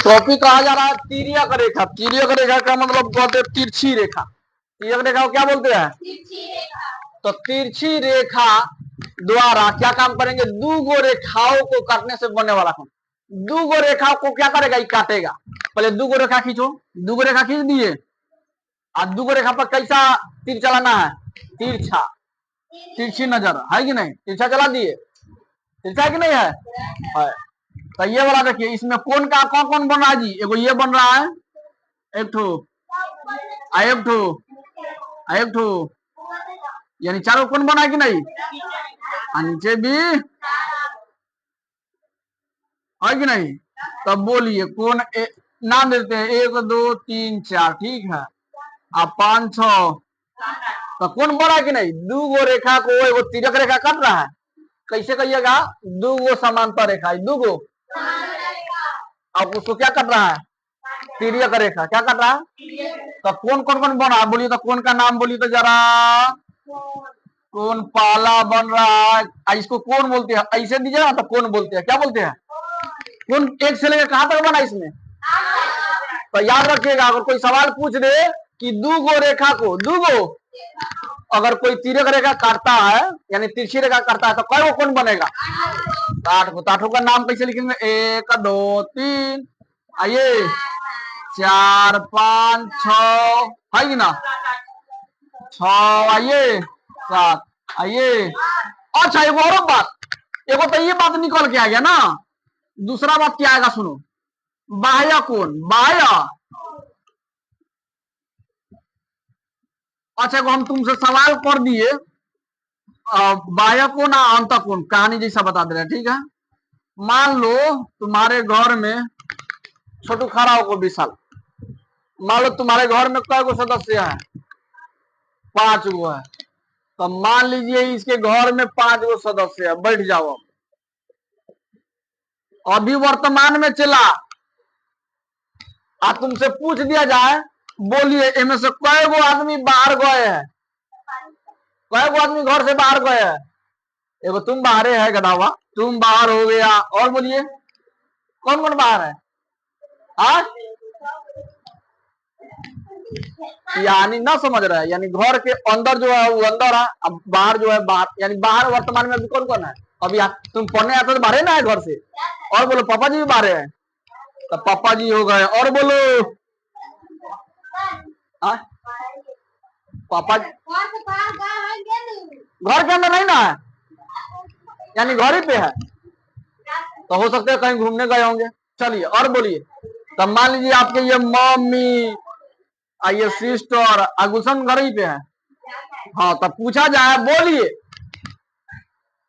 Topic कहा जा रहा है तिर्यक रेखा। तिर्यक रेखा का मतलब बोलते हैं तिरछी रेखा। तिर्यक रेखा को क्या बोलते हैं? तो तिरछी रेखा द्वारा क्या काम करेंगे? दो गो रेखाओं को काटने से बनने वाला काम। दो गो रेखाओं को क्या करेगा? काटेगा। पहले दो गो रेखा खींचो, दो गो रेखा खींच दिए, और दो गो रेखा पर कैसा तीर चलाना है? तिरछा, तिरछी नजर है कि नहीं? तिरछा चला दिए, तिरछा है कि नहीं है? तो ये वाला देखिए, इसमें कौन का कौन कौन बन रहा है जी? एगो ये बन रहा है, एक ठो, एक ठो, एक ठो, यानी चारों कौन बना है कि नहीं? नीचे भी है कि नहीं? तब बोलिए कौन नाम देते हैं? 1 2 3 4, ठीक है। अब 5 6, तो कौन बना है कि नहीं? दो गो रेखा को एगो तिर्यक रेखा काट रहा है। कैसे कहिएगा? दो गो समांतर रेखा, दो गो, अब उसको क्या कर रहा है? तिर्यक रेखा क्या कर रहा है? तो कौन कौन कौन बना? बोलिए तो कौन का नाम बोलिए तो जरा। कौन पाला बन रहा है? इसको कौन बोलते हैं? ऐसे दीजिए ना तो कौन बोलते हैं? क्या बोलते हैं? कौन एक से लेकर कहां तक बना इसमें? तो याद रखिएगा, अगर कोई सवाल पूछ दे कि दो गो रेखा को, दो गो, अगर कोई तिर्यक रेखा काटता है यानी तिरछी रेखा काटता है तो कई कौन बनेगा? 8 को। 8 का नाम कैसे लिखेंगे? 1 2 3, आइए 4 5 6, है कि ना? 6, आइए 7, आइए। अच्छा एगो और बात, एगो तो ये बात निकल के आ गया ना। दूसरा बात क्या आएगा सुनो, बाह्य कोण। बाह्य, अच्छा हम तुमसे सवाल कर दिए, बाह्य कोण और अंत कोण कहानी जैसा बता दे रहे हैं, ठीक है। मान लो तुम्हारे घर में छोटू खड़ा हो को विशाल, मान लो तुम्हारे घर में कई गो सदस्य है? 5 गो है। तो मान लीजिए इसके घर में 5 गो सदस्य है। बैठ जाओ। अभी वर्तमान में चला आ तुमसे पूछ दिया जाए, बोलिए इनमें से कई गो आदमी बाहर गए हैं? कई गो आदमी घर से बाहर गए हैं? एगो तुम बाहर है गधावा, तुम बाहर हो गया। और बोलिए कौन कौन बाहर है? हाँ, यानी ना समझ रहा है, यानी घर के अंदर जो है वो अंदर है, अब बाहर जो है बाहर, यानी बाहर वर्तमान में अभी कौन कौन है? अभी तुम पढ़ने आते तो बाहर ना है घर से। और बोलो पापा जी भी बाहर है, तो पापा जी हो गए। और बोलो पापा घर के अंदर नहीं ना है, यानी घर ही पे है, तो हो सकते है कहीं घूमने गए होंगे। चलिए और बोलिए। तब मान लीजिए आपके ये मम्मी, ये सिस्टर, गुलशन घर ही पे है। हाँ, तब पूछा जाए, बोलिए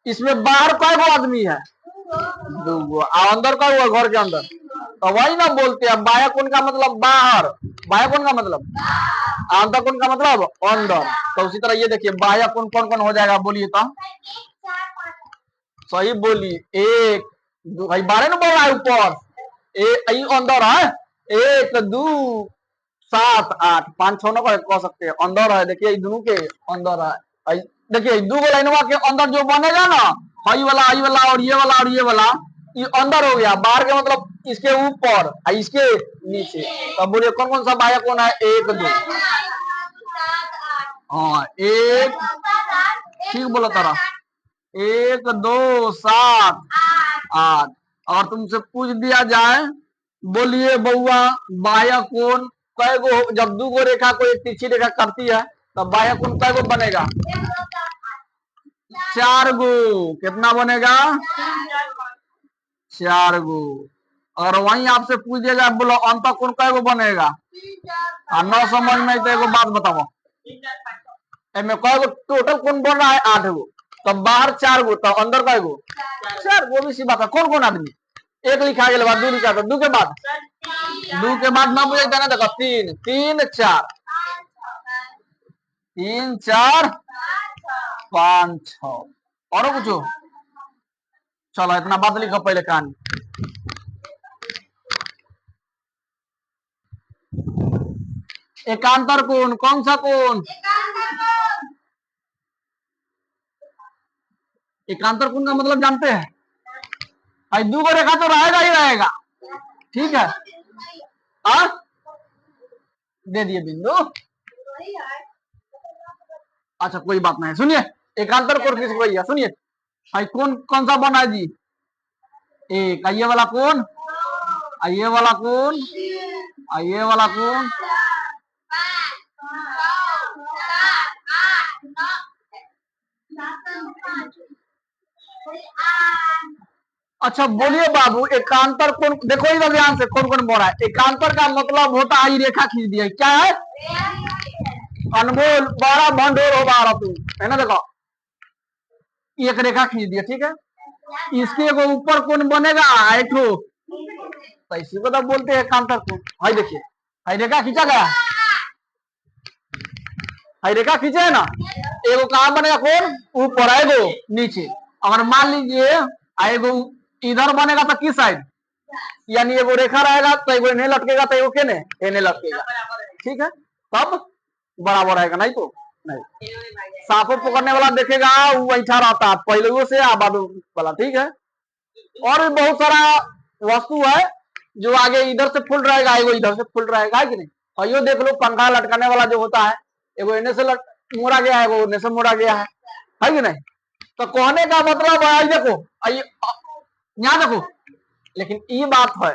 इसमें बाहर कई गो आदमी है? 2 गो। अंदर कई गो? घर के अंदर। तो वही ना बोलते हैं बाह्य कोण का मतलब बाहर, बाह्य कोण का मतलब अंतर कोण का मतलब अंदर। तो उसी तरह ये देखिए बाह्य कोण कौन कौन हो जाएगा? बोलिए तो सही बोलिए। 1 2, भाई 12 ना बोल रहा है ऊपर, अंदर है। 1 2 7 8, 5 6 ना कह सकते हैं, अंदर है। देखिए दोनों के अंदर है। देखिए 2 गो लाइनवा के अंदर जो बनेगा ना, हई वाला और ये वाला और ये वाला, ये अंदर हो गया। बाहर के मतलब इसके ऊपर, इसके नीचे। तब बोलिए कौन कौन सा बाह्य कोण है? 1 2, हाँ 1, ठीक बोला तारा, 1 2 7 8। और तुमसे पूछ दिया जाए, बोलिए बउआ बाह्य कोण कई गो? जब 2 गो रेखा को एक तिरछी रेखा करती है तब बाह्य कोण कई गो बनेगा? 4 गो। कितना बनेगा? 4 गो। और वहीं आपसे पूछ दिया जाए, बोलो अंत कोण कई गो बनेगा? न समझ में तो एगो बात बताओ, इनमें कई गो टोटल कोण बन रहा है? 8 गो। तब बाहर 4 गो, तो अंदर कई गो? 4 गो। भी सी बात है। कौन कौन आदमी? 1 लिखा गया, 2 लिखा, 2 के बाद, 2 के बाद ना बुझे ना, देखो 3 3 4, 3 4 5 6। और कुछ? चलो इतना बात लिखो पहले कहानी। एकांतर कोण, कौन सा कोण? एकांतर कोण का मतलब जानते हैं? 2 गो रेखा तो रहेगा ही रहेगा, ठीक है। हाँ दे दिए बिंदु। अच्छा कोई बात नहीं, सुनिए एकांतर कोण किसको भैया सुनिए, भाई कौन कौन सा बना है जी, एक ये वाला कौन, ये वाला कौन, ये वाला कौन, अच्छा बोलिए बाबू एकांतर कोण, देखो इधर ध्यान से कौन कौन बोल रहा है, एकांतर का मतलब होता है रेखा खींच दिया, क्या है अनमोल, 12 भंडोर हो 12 तू है ना, देखो एक रेखा खींच दिया, ठीक है, इसके को ऊपर कौन बनेगा ऐठो, तो इसी को तो बोलते हैं एकांतर कोण। भाई देखिए भाई रेखा खींचा गया, भाई रेखा खींचे है ना, एगो कहाँ बनेगा कौन ऊपर, एगो नीचे, अगर मान लीजिए एगो इधर बनेगा तो किस साइड, यानी एगो रेखा रहेगा तो एगो इन्हें लटकेगा तो एगो केने इन्हें लटकेगा, ठीक है, तब बराबर आएगा, नहीं तो नहीं। सांपों पकड़ने वाला देखेगा वो ऐठा रहता है पहले से बाद वाला, ठीक है, और भी बहुत सारा वस्तु है जो आगे इधर से फुल रहेगा एगो इधर से फुल रहेगा, है कि नहीं, और यो देख लो पंखा लटकाने वाला जो होता है, एगो इन्हें से मोड़ा गया है एगो इन्हें से मोड़ा गया है कि नहीं, तो कहने का मतलब है देखो यहाँ देखो, लेकिन ये बात है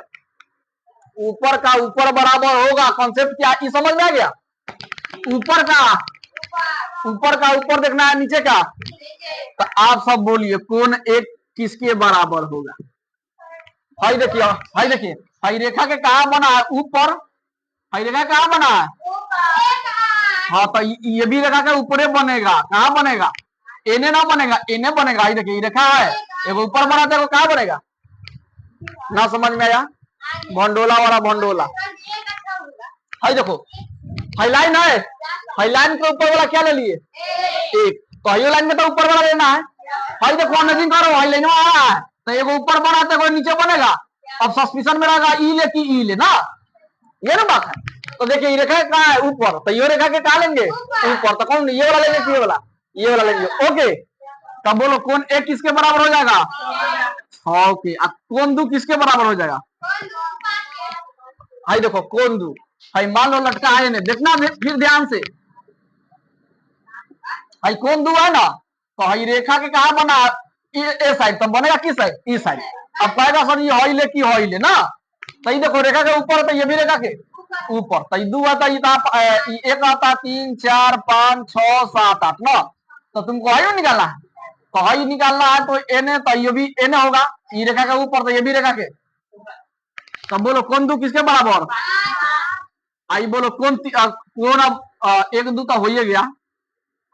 ऊपर का ऊपर बराबर होगा, कॉन्सेप्ट क्या ये समझ में आ गया, ऊपर का ऊपर देखना है नीचे का, तो आप सब बोलिए कौन एक किसके बराबर होगा, भाई देखिए भाई देखिए भाई रेखा के कहा बना है ऊपर, भाई रेखा कहा बना है, हाँ तो ये भी रेखा के ऊपर बनेगा, कहाँ बनेगा इन्हें ना बनेगा, इन्हें बनेगा, ये देखिए रेखा है एगो ऊपर बना था कहाँ बनेगा, ना समझ में आया, भंडोला वाला भंडोला, भाई देखो भाई लाइन है, भाई लाइन के ऊपर वाला क्या ले लिए एक, तो हाई लाइन में तो ऊपर वाला लेना है, भाई देखो अमेजिंग करो हाई लाइन में आ रहा है तो एगो ऊपर बना तो नीचे बनेगा, अब सस्पिशन में रहेगा ई ले की ई ले ना, ये ना बात है, तो देखिए ये रेखा कहाँ है ऊपर, तो ये रेखा के कहा लेंगे ऊपर, तो कौन ये वाला लेंगे ये वाला, ये वाला लेंगे, ओके, तब बोलो कौन एक किसके बराबर हो जाएगा, ओके, अब कौन दू किसके बराबर हो जाएगा, भाई देखो कौन दू, भाई मान लो लटका है ने देखना फिर ध्यान से, भाई कौन दू है ना, तो भाई रेखा के कहा बना ए साइड, तो बनेगा किस साइड ई साइड, अब कहेगा सर ये हॉइले की हॉइले ना, तो ये देखो रेखा के ऊपर तो ये भी रेखा के ऊपर, तो ये दू आता ये एक आता 3 4 5 6 7 8 ना, तो तुमको हाई निकालना है, तो हाई निकालना है तो एने, तो ये भी एने होगा, ये रेखा के ऊपर तो ये भी रेखा के, तो बोलो कौन दू किसके बराबर, आई बोलो कौन कौन, अब एक दू तो हो ही गया,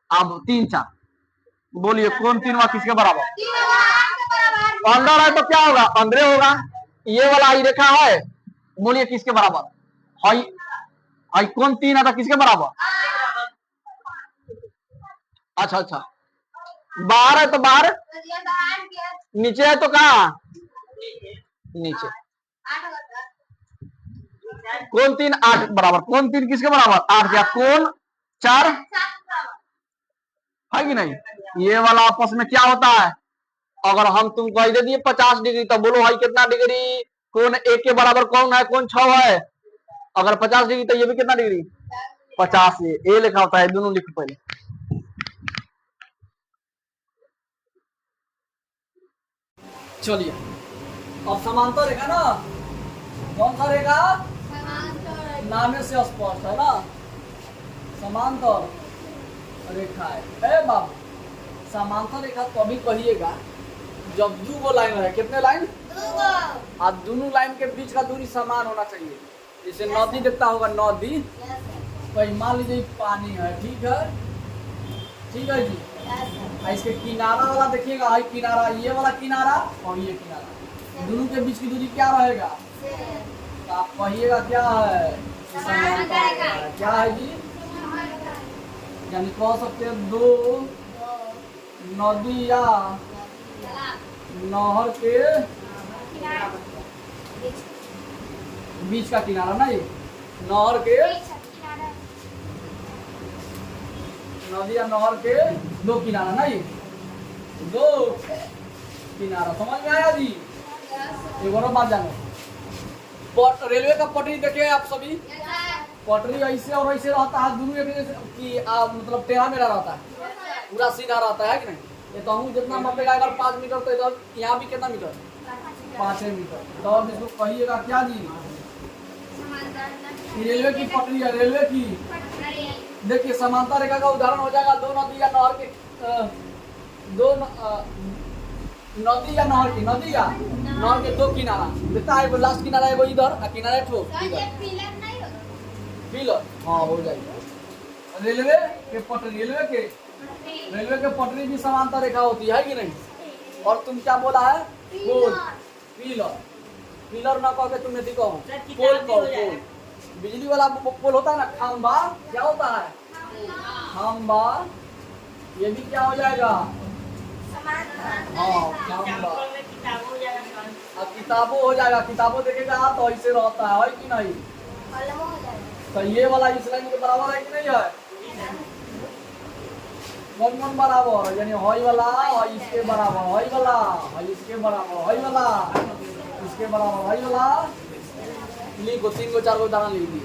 अब 3 4 बोलिए कौन तीन किसके बराबर, अंदर है तो क्या होगा अंदर होगा, ये वाला आई रेखा है, बोलिए किसके बराबर, हाई हाई कौन 3 है तो किसके बराबर, अच्छा अच्छा बाहर है तो बाहर, नीचे है तो कहा नीचे, कौन 3 8 बराबर, कौन 3 किसके बराबर 8 क्या, कौन 4 है कि नहीं, ये वाला आपस में क्या होता है, अगर हम तुमको दे दिए 50 डिग्री तो बोलो भाई कितना डिग्री, कौन एक के बराबर कौन है, कौन 6 है, अगर 50 डिग्री तो ये भी कितना डिग्री 50, ये लिखा होता है, दोनों लिखो पहले, चलिए अब समांतर रेखा ना, कौन सा रेखा नामे से स्पष्ट है ना, समांतर रेखा है, ए बाबू समांतर रेखा तभी कहिएगा जब दो गो लाइन है, कितने लाइन और दोनों लाइन के बीच का दूरी समान होना चाहिए, जैसे नदी देखता होगा नदी, तो मान लीजिए पानी है, ठीक है जी, इसके किनारा वाला देखिएगा, किनारा ये वाला किनारा और ये किनारा, दोनों के बीच की दूरी क्या रहेगा, तो आप कहिएगा क्या है, क्या है जी, यानी कह सकते हैं दो नदी या नहर के बीच का किनारा ना, ये नहर के नदी या नहर के दो किनारा ना, ये दो किनारा, समझ में आया जी, एक और बात जानो, रेलवे का पटरी देखे आप सभी, पटरी ऐसे और ऐसे रहता है, दोनों मतलब टेढ़ा मेढ़ा रहता है, पूरा सीधा रहता है कि नहीं। ये तो हम जितना मापेगा, अगर 5 मीटर तो इधर यहाँ भी कितना मीटर, 5 मीटर। तो अब इसको कहिएगा क्या जी, रेलवे की पटरी है, रेलवे की। देखिए समांतर रेखा का उदाहरण हो जाएगा दो नदी या नहर के, नदी या नहर की, नदी या नहर के 2 किनारा देता है, लास्ट किनारा है वो इधर और किनारा ठो इधर, पिलर। हाँ हो जाएगा। रेलवे के पटरी, रेलवे के पटरी भी समांतर रेखा होती है कि नहीं। और तुम क्या बोला है, पोल, पिलर ना कह के तुम नहीं कहो, पोल कहो, पोल। बिजली वाला पोल होता है ना, खंबा क्या होता है, खंबा, ये भी क्या हो जाएगा, हाँ खंबा। अब किताबों हो जाएगा, किताबों देखेगा तो ऐसे रहता है कि नहीं। तो ये वाला इस लाइन के बराबर है कि नहीं है, कौन बराबर, यानी हई वाला और इसके बराबर, हई वाला और इसके बराबर, हई वाला इसके बराबर, हई वाला। लिखो 3 को 4 को उदाहरण लिख दिए।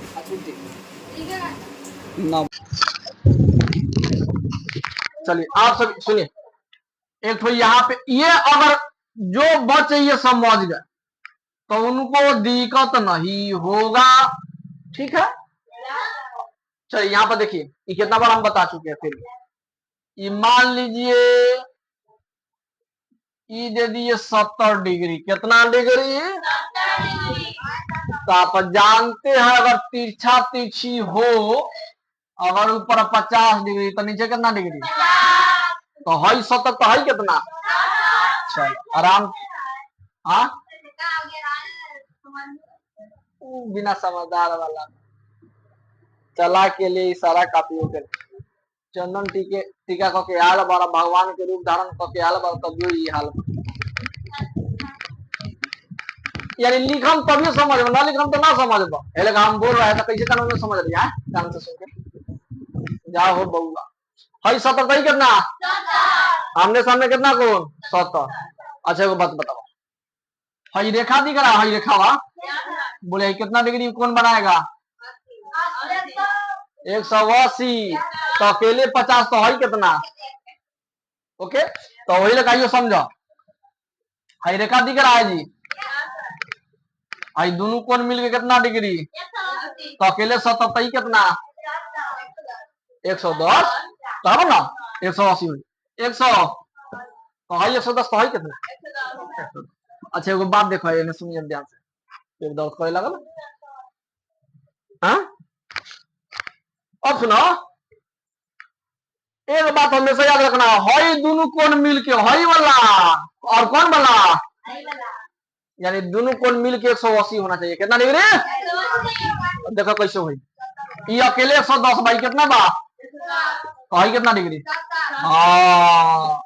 चलिए आप सब सुनिए, एक तो यहाँ पे ये अगर जो बच्चे ये समझ गए तो उनको दिक्कत नहीं होगा, ठीक है। चलिए यहाँ पर देखिए, ये कितना बार हम बता चुके हैं। फिर ये मान लीजिए ये दे दिए 70 डिग्री, कितना डिग्री, तो आप जानते हैं अगर तिरछा तिरछी हो, अगर ऊपर 50 डिग्री तो नीचे कितना डिग्री, तो हई 70 तो हई कितना, चल आराम। हाँ बिना समझदार वाला चला के लिए इशारा काफी हो कर चंदन टीका के हाल बारा भगवान के रूप धारण के हाल बार तब ये हाल, यानी लिखम तभी समझ में, ना लिखम तो ना समझ में। हम बोल रहे हैं तो कैसे कानून में समझ लिया, कान से सुन के जाओ हो बउआ। हई 70 तो ही कितना, आमने सामने कितना कौन 70। अच्छा एगो बात बताओ, हई रेखा दिख रहा, हई रेखा वा बोले कितना डिग्री कौन बनाएगा, 180। तो अकेले 50 तो हई कितना, ओके। तो वही लगाइयो समझो, हई रेखा दिख रहा है जी, हई दोनों कोण मिलके कितना डिग्री, तो अकेले 70 तो ही कितना 110, तो ना 180 हुई 100, तो हई 110 तो हई कितना। अच्छा एगो बात देखो, ये सुनिए ध्यान से, फिर दर्द करे लगल। हाँ अब सुनो, एक बात हमेशा याद रखना, हई दोनों कोण मिलके, हई वाला और कौन वाला, यानी दोनों कोण मिलके 180 होना चाहिए, कितना डिग्री। देखो कैसे हुई, ये अकेले 110 भाई कितना बा, तो हई कितना डिग्री, हाँ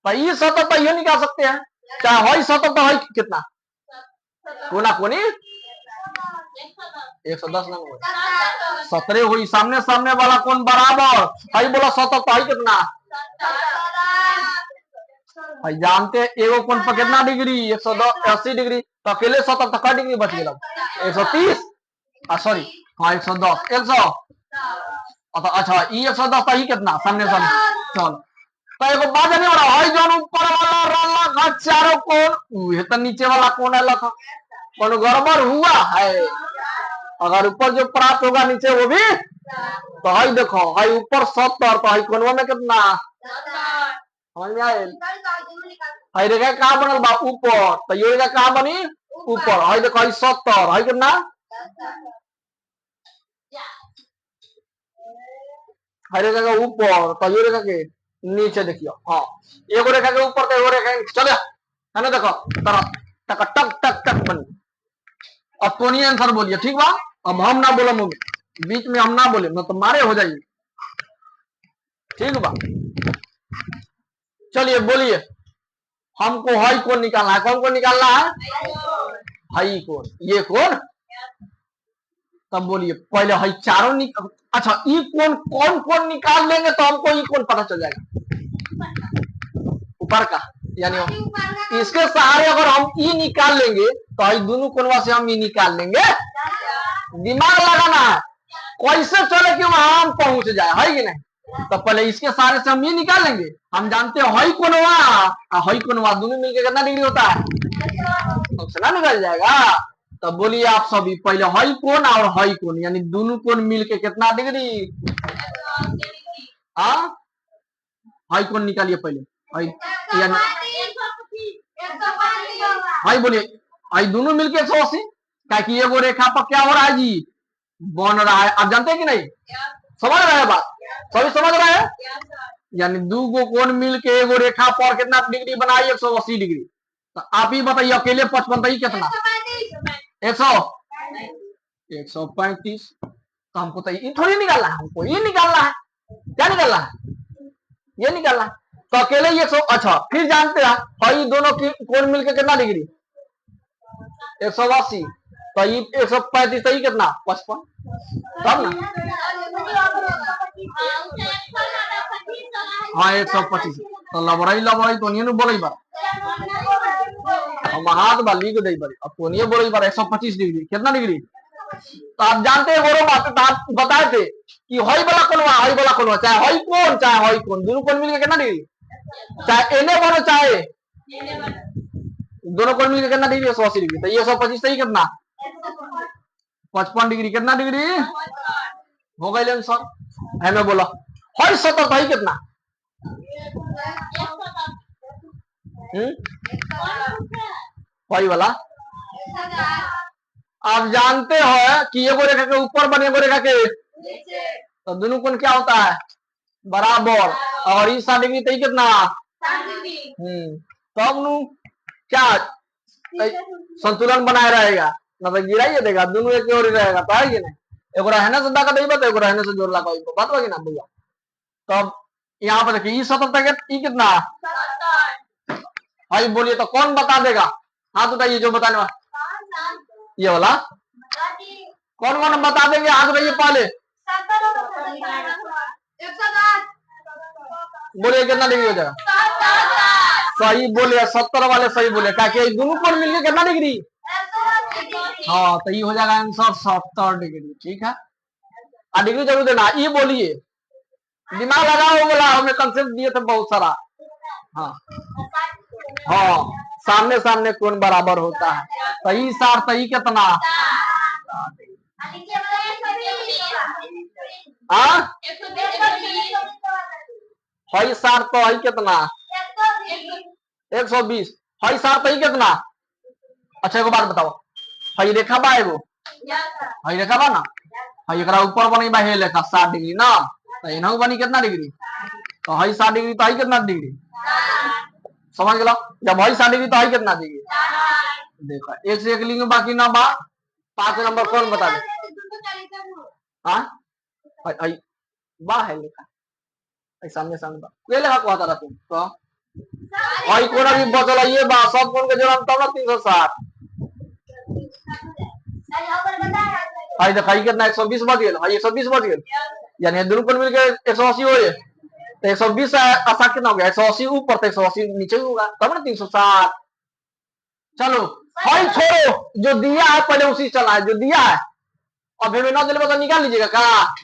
तो ये 70 तो ये निकाल सकते हैं, चाहे हई 70 तो हई कितना, कोना कोनी 110 ना 17 हुई, सामने सामने वाला कौन बराबर, हई बोला 70 तो हई कितना, भाई जानते एगो कोण पर कितना डिग्री 180 डिग्री, तो अकेले 70 तो का डिग्री बच गया 130, सॉरी हाँ 110 100। अच्छा ये 110 तो ही कितना सामने सामने, चलो तो एगो बात नहीं हो रहा, हई जोन ऊपर वाला रहा चारों कोण, वह तो नीचे वाला कोण है लखा, कौन गड़बड़ हुआ है। अगर ऊपर जो प्राप्त होगा नीचे वो भी, तो हई देखो हई ऊपर 70 तो हई कोनवा में कितना, समझ में आए। हई रेखा कहाँ बनल बा ऊपर, तो ये रेखा कहाँ बनी ऊपर, हई देखो हई 70 हई कितना, हई रेखा के ऊपर तो ये रेखा के नीचे देखियो, हाँ एगो रेखा के ऊपर तो एगो रेखा चले है ना, देखो टक टक टक टक बन। अब तो नहीं आंसर बोलिए, ठीक बा, अब हम ना बोले बीच में, हम ना बोले ना तो मारे हो जाइए, ठीक बा। चलिए बोलिए, हमको हई कोण निकालना है, कौन कोण निकालना है, हई कोण, ये कोण। तब बोलिए पहले हई चारों अच्छा ये कोण कौन कौन निकाल लेंगे तो हमको ये कोण पता चल जाएगा ऊपर का, यानी इसके सहारे अगर हम ई निकाल लेंगे तो ये दोनों कोनवा से हम ई निकाल लेंगे। दिमाग लगाना है कैसे चले कि वहां हम पहुंच जाए, है कि नहीं। तो पहले इसके सहारे से हम ये निकाल लेंगे। हम जानते हैं हई कोनवा और हई कोनवा दोनों मिलकर कितना डिग्री होता है, तो ना निकल जाएगा। तो बोलिए आप सभी पहले हई कोण और हई कोण यानी दोनों कोण मिलके कितना डिग्री। हाँ हई कोण निकालिए पहले। हई यानी हई बोलिए हई दोनों मिलके 180, क्या कि एगो रेखा पर क्या हो रहा है जी, बन रहा है। आप जानते हैं कि नहीं, समझ रहे हैं बात, सभी समझ रहे हैं। यानी दो गो कोण मिलके एगो रेखा पर कितना डिग्री बनाई, 180 डिग्री। तो आप ही बताइए अकेले 55 तो कितना 135। तो हमको तो ये थोड़ी निकालना है, हमको ये निकालना है। क्या निकालना है, ये निकालना है। तो अकेले ही 100। अच्छा फिर जानते हैं हई दोनों की कोण मिलके कितना डिग्री 180। तो ये 135 तो ये कितना 55 तब ना। हाँ 125। तो लबड़ाई लबड़ाई तो नहीं बोले बार हम हाथ बा लिख दे बारी। अब तो नहीं बोले बार 125 डिग्री कितना डिग्री। तो आप जानते हैं गोरो बात, तो आप बताए थे कि हई वाला कोनवा चाहे हई कोण चाहे हई कोण दोनों कोण मिलके कितना डिग्री, चाहे एने बनो चाहे दोनों कोण मिलके कितना डिग्री 180 डिग्री। तो ये 125 सही कितना 55 डिग्री कितना डिग्री हो गए सर। है मैं बोला हई 70 तो कितना हई वाला। आप जानते हो कि एगो रेखा के ऊपर बने एगो रेखा के तो दोनों कोण क्या होता है बराबर, और इस 60 डिग्री तो कितना तब नु क्या संतुलन बनाए रहेगा, ना तो गिरा ही देगा, दोनों एक और ही रहेगा। तो है कि नहीं, एगो रहने से दाका देगा तो एगो रहने से जोड़ लगा बात होगी ना भैया। तब यहाँ पर देखिए 70 कितना भाई बोलिए तो कौन बता देगा, हाथ उठाइए जो बताने वाला। ये वाला कौन कौन बता देंगे, हाथ उठाइए पहले बोलिए कितना डिग्री हो जाएगा। सही बोले 70 वाले सही बोले, क्या दोनों कोण मिलके कितना डिग्री। हाँ तो ये हो जाएगा आंसर 70 डिग्री। ठीक है डिग्री जरूर देना। ये बोलिए दिमाग लगाओ, बोला हमने कंसेप्ट दिए थे बहुत सारा। हाँ हाँ सामने सामने कोण बराबर होता है। सही सार सही कितना हई सार तो हई कितना 120। हई सार तो कितना। अच्छा एगो बात बताओ, हई रेखा बा एगो, हई रेखा बा ना, हई एकरा ऊपर बनी बा हे लेखा 60 डिग्री ना, तो इनहु बनी कितना डिग्री। तो हई 60 डिग्री तो हई कितना डिग्री समझ गया। जब हई 60 डिग्री तो हई कितना डिग्री। देखो एक से एक लिंग बाकी ना बा। 5 नंबर कौन बता दे। हाँ बा है लेखा सामने सामने बा ये लेखा कहता रहा तुम तो हई कोण अभी बचल है ये बा, सब कोण के जोड़ा तब ना 360। हई देख हई कितना 120 बच गया, हई 120 बच गया, यानी दोनों कोण मिलके 180 हो गए। तो 120 आसान कितना हो गया 180 ऊपर तो 180 नीचे होगा तब ना 360। चलो हई छोड़ो, जो दिया है पहले उसी चला है, जो दिया है अभी में ना दिले तो निकाल लीजिएगा क्या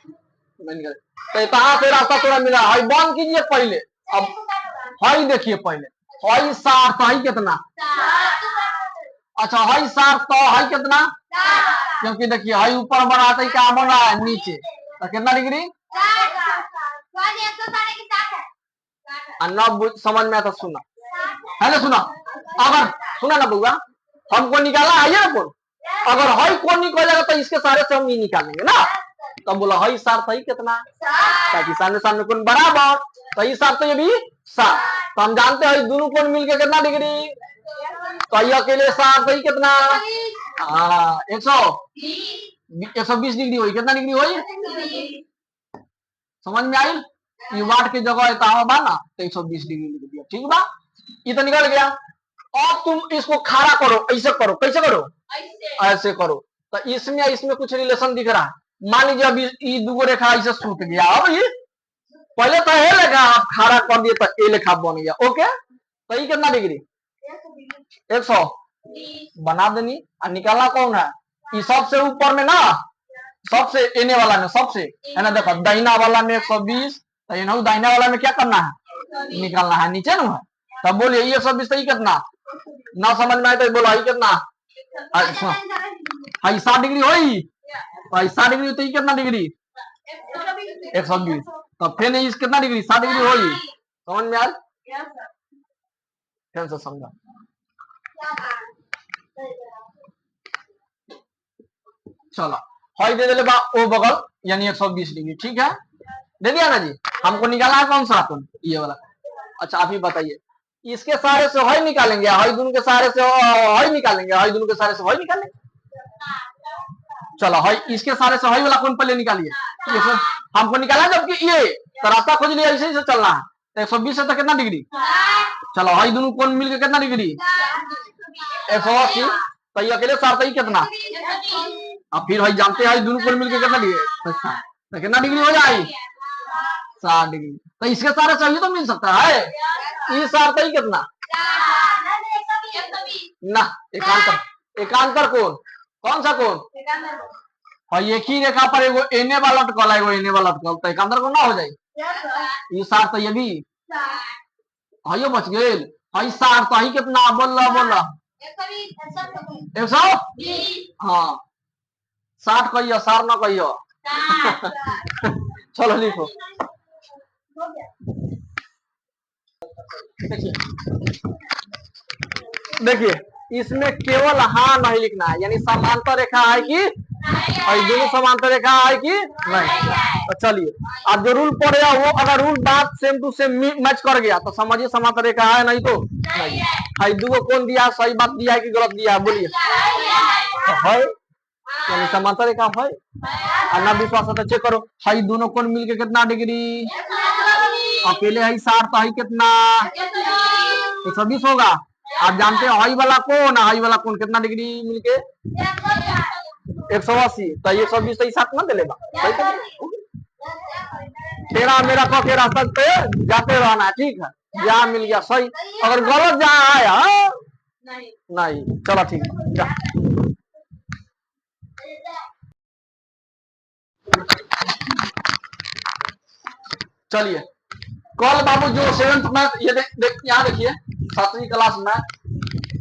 निकाल। तो कहां से रास्ता थोड़ा मिला, हई बंद कीजिए पहले। अब हई देखिए पहले हई 60 तो हई कितना। अच्छा हई 60 तो हई कितना, क्योंकि देखिए हई ऊपर बढ़ाते ही क्या बन रहा है नीचे, तो कितना डिग्री न समझ में आता। सुना है ना, सुना अगर सुना ना बुआ हमको निकाला है ना कौन, अगर हई कौन निकालेगा तो इसके सारे से हम ये निकालेंगे ना। तब बोला हई 60 सही कितना, ताकि सामने सामने कौन बराबर, तो ये 60 तो ये भी 60। तो हम जानते हैं दोनों कौन मिलके कितना डिग्री, तो ये अकेले 60 सही कितना हाँ 120 डिग्री हुई, कितना डिग्री हुई समझ में आई। ये वाट की जगह बा ना तो 120 डिग्री लिख दिया। ठीक बा ये तो निकल गया। अब तुम इसको खड़ा करो, ऐसे करो, कैसे करो ऐसे करो। तो इसमें इसमें कुछ रिलेशन दिख रहा है। मान लीजिए अभी ये दो रेखा ऐसे सूट गया, अब ये पहले तो ए लेखा आप खड़ा कर दिए तो ए लेखा बन गया। ओके तो ये कितना डिग्री 100 बना देनी। और निकालना कौन है, ये सबसे ऊपर में ना, सबसे एने वाला में, सबसे है ना, देखो दाहिना वाला में 120, तो ये दाहिना वाला में क्या करना है, निकालना है, नीचे ना है। तब बोलिए ये 120 सही कितना, ना समझ में आए तो बोलो ये कितना, 60 डिग्री होई, 60 डिग्री तो ये कितना डिग्री 120। तो फिर इस कितना डिग्री 60 डिग्री होई, समझ में आए, फिर से समझा। चलो हॉई दे दे बा ओ बगल यानी 120 डिग्री, ठीक है, दे दिया ना जी। हमको निकालना है कौन सा, अपन ये वाला। अच्छा आप ही बताइए, इसके सहारे से हॉई निकालेंगे, हॉई दोनों के सहारे से हॉई निकालेंगे, हॉई दोनों के सहारे से हॉई निकालेंगे। चलो हॉई इसके सहारे से हॉई वाला कौन पहले निकालिए, हमको निकाला जबकि ये तो रास्ता खोज लिया, ऐसे से चलना है। तो 120 से तो कितना डिग्री, चलो हॉई दोनों कौन मिलकर कितना डिग्री 180, तो ये अकेले साथ ही कितना, अब फिर भाई जानते हैं दोनों कोण मिलकर कितना डिग्री, तो कितना डिग्री हो जाए 60 डिग्री। तो इसके सारे चाहिए तो मिल सकता है, ये साथ ही कितना ना, एकांतर कोण, कौन सा कोण, और एक ही रेखा पर एगो एने वाला अटकल है, एगो एने वाला अटकल, तो एकांतर कोण ना हो जाए, ये साथ तो ये भी हयो बच गए, हई साथ तो ही कितना, बोल 100, हाँ 60 कहियो, 60 ना कहियो। चलो लिखो, देखिए इसमें केवल हाँ नहीं लिखना है, यानी समांतर रेखा है कि और दोनों समांतर रेखा है कि नहीं। तो चलिए अब जो रूल पड़ेगा वो अगर रूल बात सेम टू सेम मैच कर गया तो समझिए समांतर रेखा है, नहीं तो नहीं है। दो कौन दिया, सही बात दिया है कि गलत दिया है, बोलिए है, यानी समांतर रेखा है। अन्ना विश्वास है तो चेक करो, हाई दोनों कौन मिलके कितना डिग्री, अकेले है 60 तो है कितना 120 होगा। आप जानते हैं हाई वाला कौन, हाई वाला कौन कितना डिग्री मिलके 180, तो 120 तो 60 ना देगा, तेरा मेरा कह के रास्ता पे जाते रहना है, ठीक है, जहाँ मिल गया सही, अगर गलत जहाँ आया नहीं, चलो ठीक है। चलिए कल बाबू जो 7th में ये यहाँ देखिए 7वीं क्लास में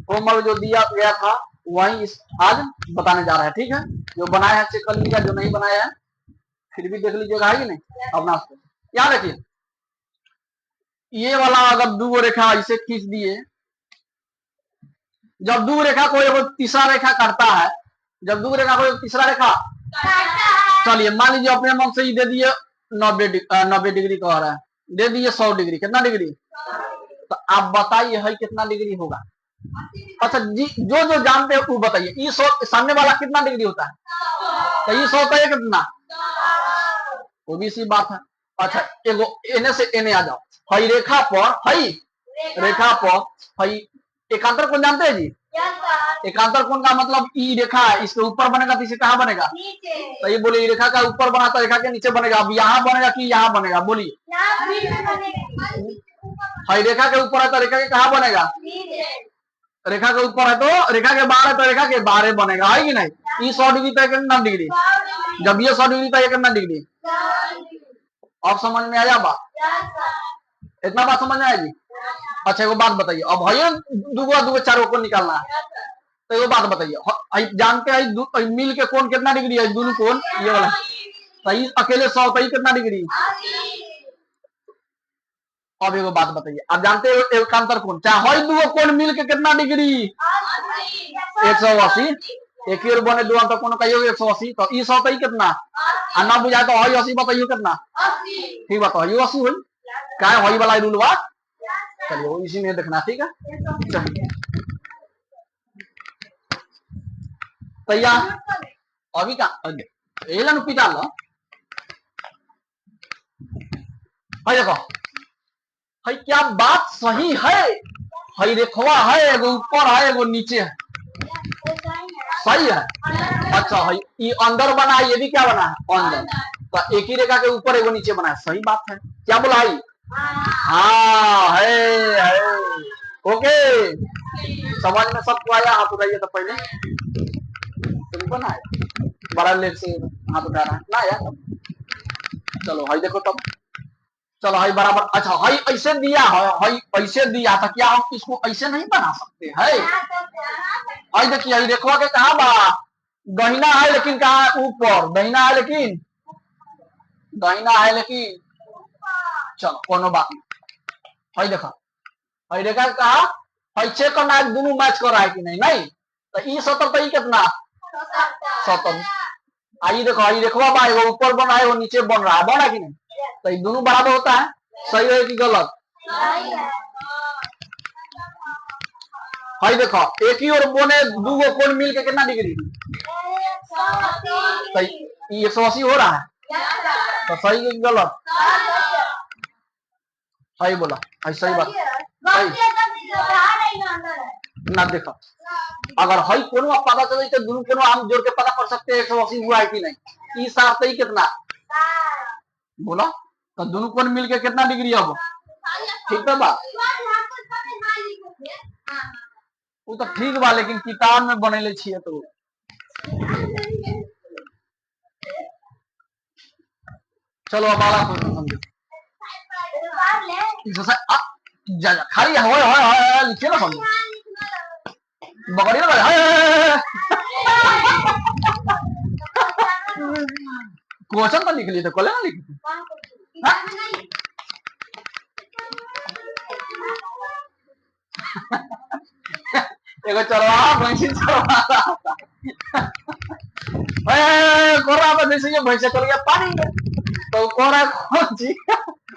होमवर्क जो दिया गया था वही आज बताने जा रहा है, ठीक है, जो बनाया है चेक कर लीजिएगा, जो नहीं बनाया है फिर भी देख लीजिएगा, है कि नहीं अपना। यहाँ देखिए ये वाला अगर दो रेखा इसे खींच दिए, जब दो रेखा को एक तीसरा रेखा करता है, जब दो रेखा को एक तीसरा रेखा, चलिए मान लीजिए अपने मन से ही दे दिए 90 डिग्री कह रहा है, दे दिए 100 डिग्री, कितना डिग्री, तो आप बताइए है कितना डिग्री होगा। अच्छा जी जो जो जानते हैं वो बताइए, ये 100 सामने वाला कितना डिग्री होता है, तो ये 100 है कितना, वो भी सी बात है। अच्छा एगो एने से एने आ जाओ, हई रेखा पर, हई रेखा पर हई एकांतर कोण जानते हैं जी, एकांतर कोण का मतलब ई रेखा है, इसके ऊपर बनेगा तो इसे कहाँ बनेगा, तो ये बोलिए रेखा का ऊपर बना तो रेखा के नीचे बनेगा, अब यहाँ बनेगा कि यहाँ बनेगा, बोलिए हई रेखा के ऊपर है तो रेखा के कहाँ बनेगा, रेखा के ऊपर है तो रेखा के बाहर है तो रेखा के बाहर बनेगा, है कि नहीं। ये 100 डिग्री तक कितना डिग्री, जब ये 100 डिग्री तक कितना डिग्री, अब समझ में आया बात, इतना बात समझ में आएगी। अच्छा एगो बात बताइए, अब भैया दूगो चारों को निकालना है, तो एगो बात बताइए, जानते हैं मिल के कौन कितना डिग्री है, दोनों कौन ये वाला सही, अकेले 100 सही कितना डिग्री। अब एगो बात बताइए, आप जानते हो एकांतर कोण, चाहे दो कोण मिल के कितना डिग्री 180, एक ही बने दो अंतर कोण कहियो 180, तो ई 100 कितना आ ना बुझाए तो हई 80 बताइयो कितना, ठीक बात हई 80 हुई, क्या हई वाला रूल बा, चलिए इसी में देखना, ठीक है। चलिए तैयार, अभी का एलन पिटा लो, हई देखो हई क्या बात सही है, हई रेखवा है एगो ऊपर है एगो नीचे है, सही है। अच्छा हई ये अंदर बना है, ये भी क्या बना है अंदर, तो एक ही रेखा के ऊपर एगो नीचे बना है, सही बात है, क्या बोला है, हाँ है ओके, समझ में सबको आया? हाथ उठाइए तो पहले। तुमको ना आया? बड़ा लेट से हाथ उठा रहा है ना यार। चलो हाई देखो तब। चलो हाई बराबर, अच्छा हाई ऐसे दिया है, हाई ऐसे दिया था, क्या हम इसको ऐसे नहीं बना सकते है? हाई देखिए, हाई देखो के कहा बा, दहिना है लेकिन कहा ऊपर, दहिना है लेकिन, दहिना है लेकिन, चलो कोनो बात नहीं। हाई देखा, हाई देखा कहा, हाई चेक करना है दोनों मैच कर रहा है कि नहीं, नहीं तो ई 70 तो ई कितना 70। आई देखो, आई देखो बा, एगो ऊपर बना है, वो नीचे बन रहा है, बना कि नहीं? तो ये दोनों बराबर होता है, सही है कि गलत? हाई देखो, एक ही और बने दो गो कोण मिल के कितना डिग्री? तो ये 180 हो रहा है, तो सही है कि गलत? सही बोला, सही बात सही। ना देखो, अगर हई कोनो पता चले तो दोनों कोनो हम जोड़ के पता कर सकते हैं 180 हुआ है कि नहीं। ई साथ ही कितना बोला, तो दोनों कोण मिलके कितना डिग्री अब? ठीक है बा, वो तो ठीक बा, लेकिन किताब में बनेले छिए तो। चलो अब आला समझो, जा जा खाली होय लिखिए ना समझो, बकरी ना क्वेश्चन तो लिख लिए थे, कल ना लिखी थी। एगो चरवा भैंसी चरवा कोरा पे जैसे ये भैंसे चल गया पानी में, तो कोरा कौन सी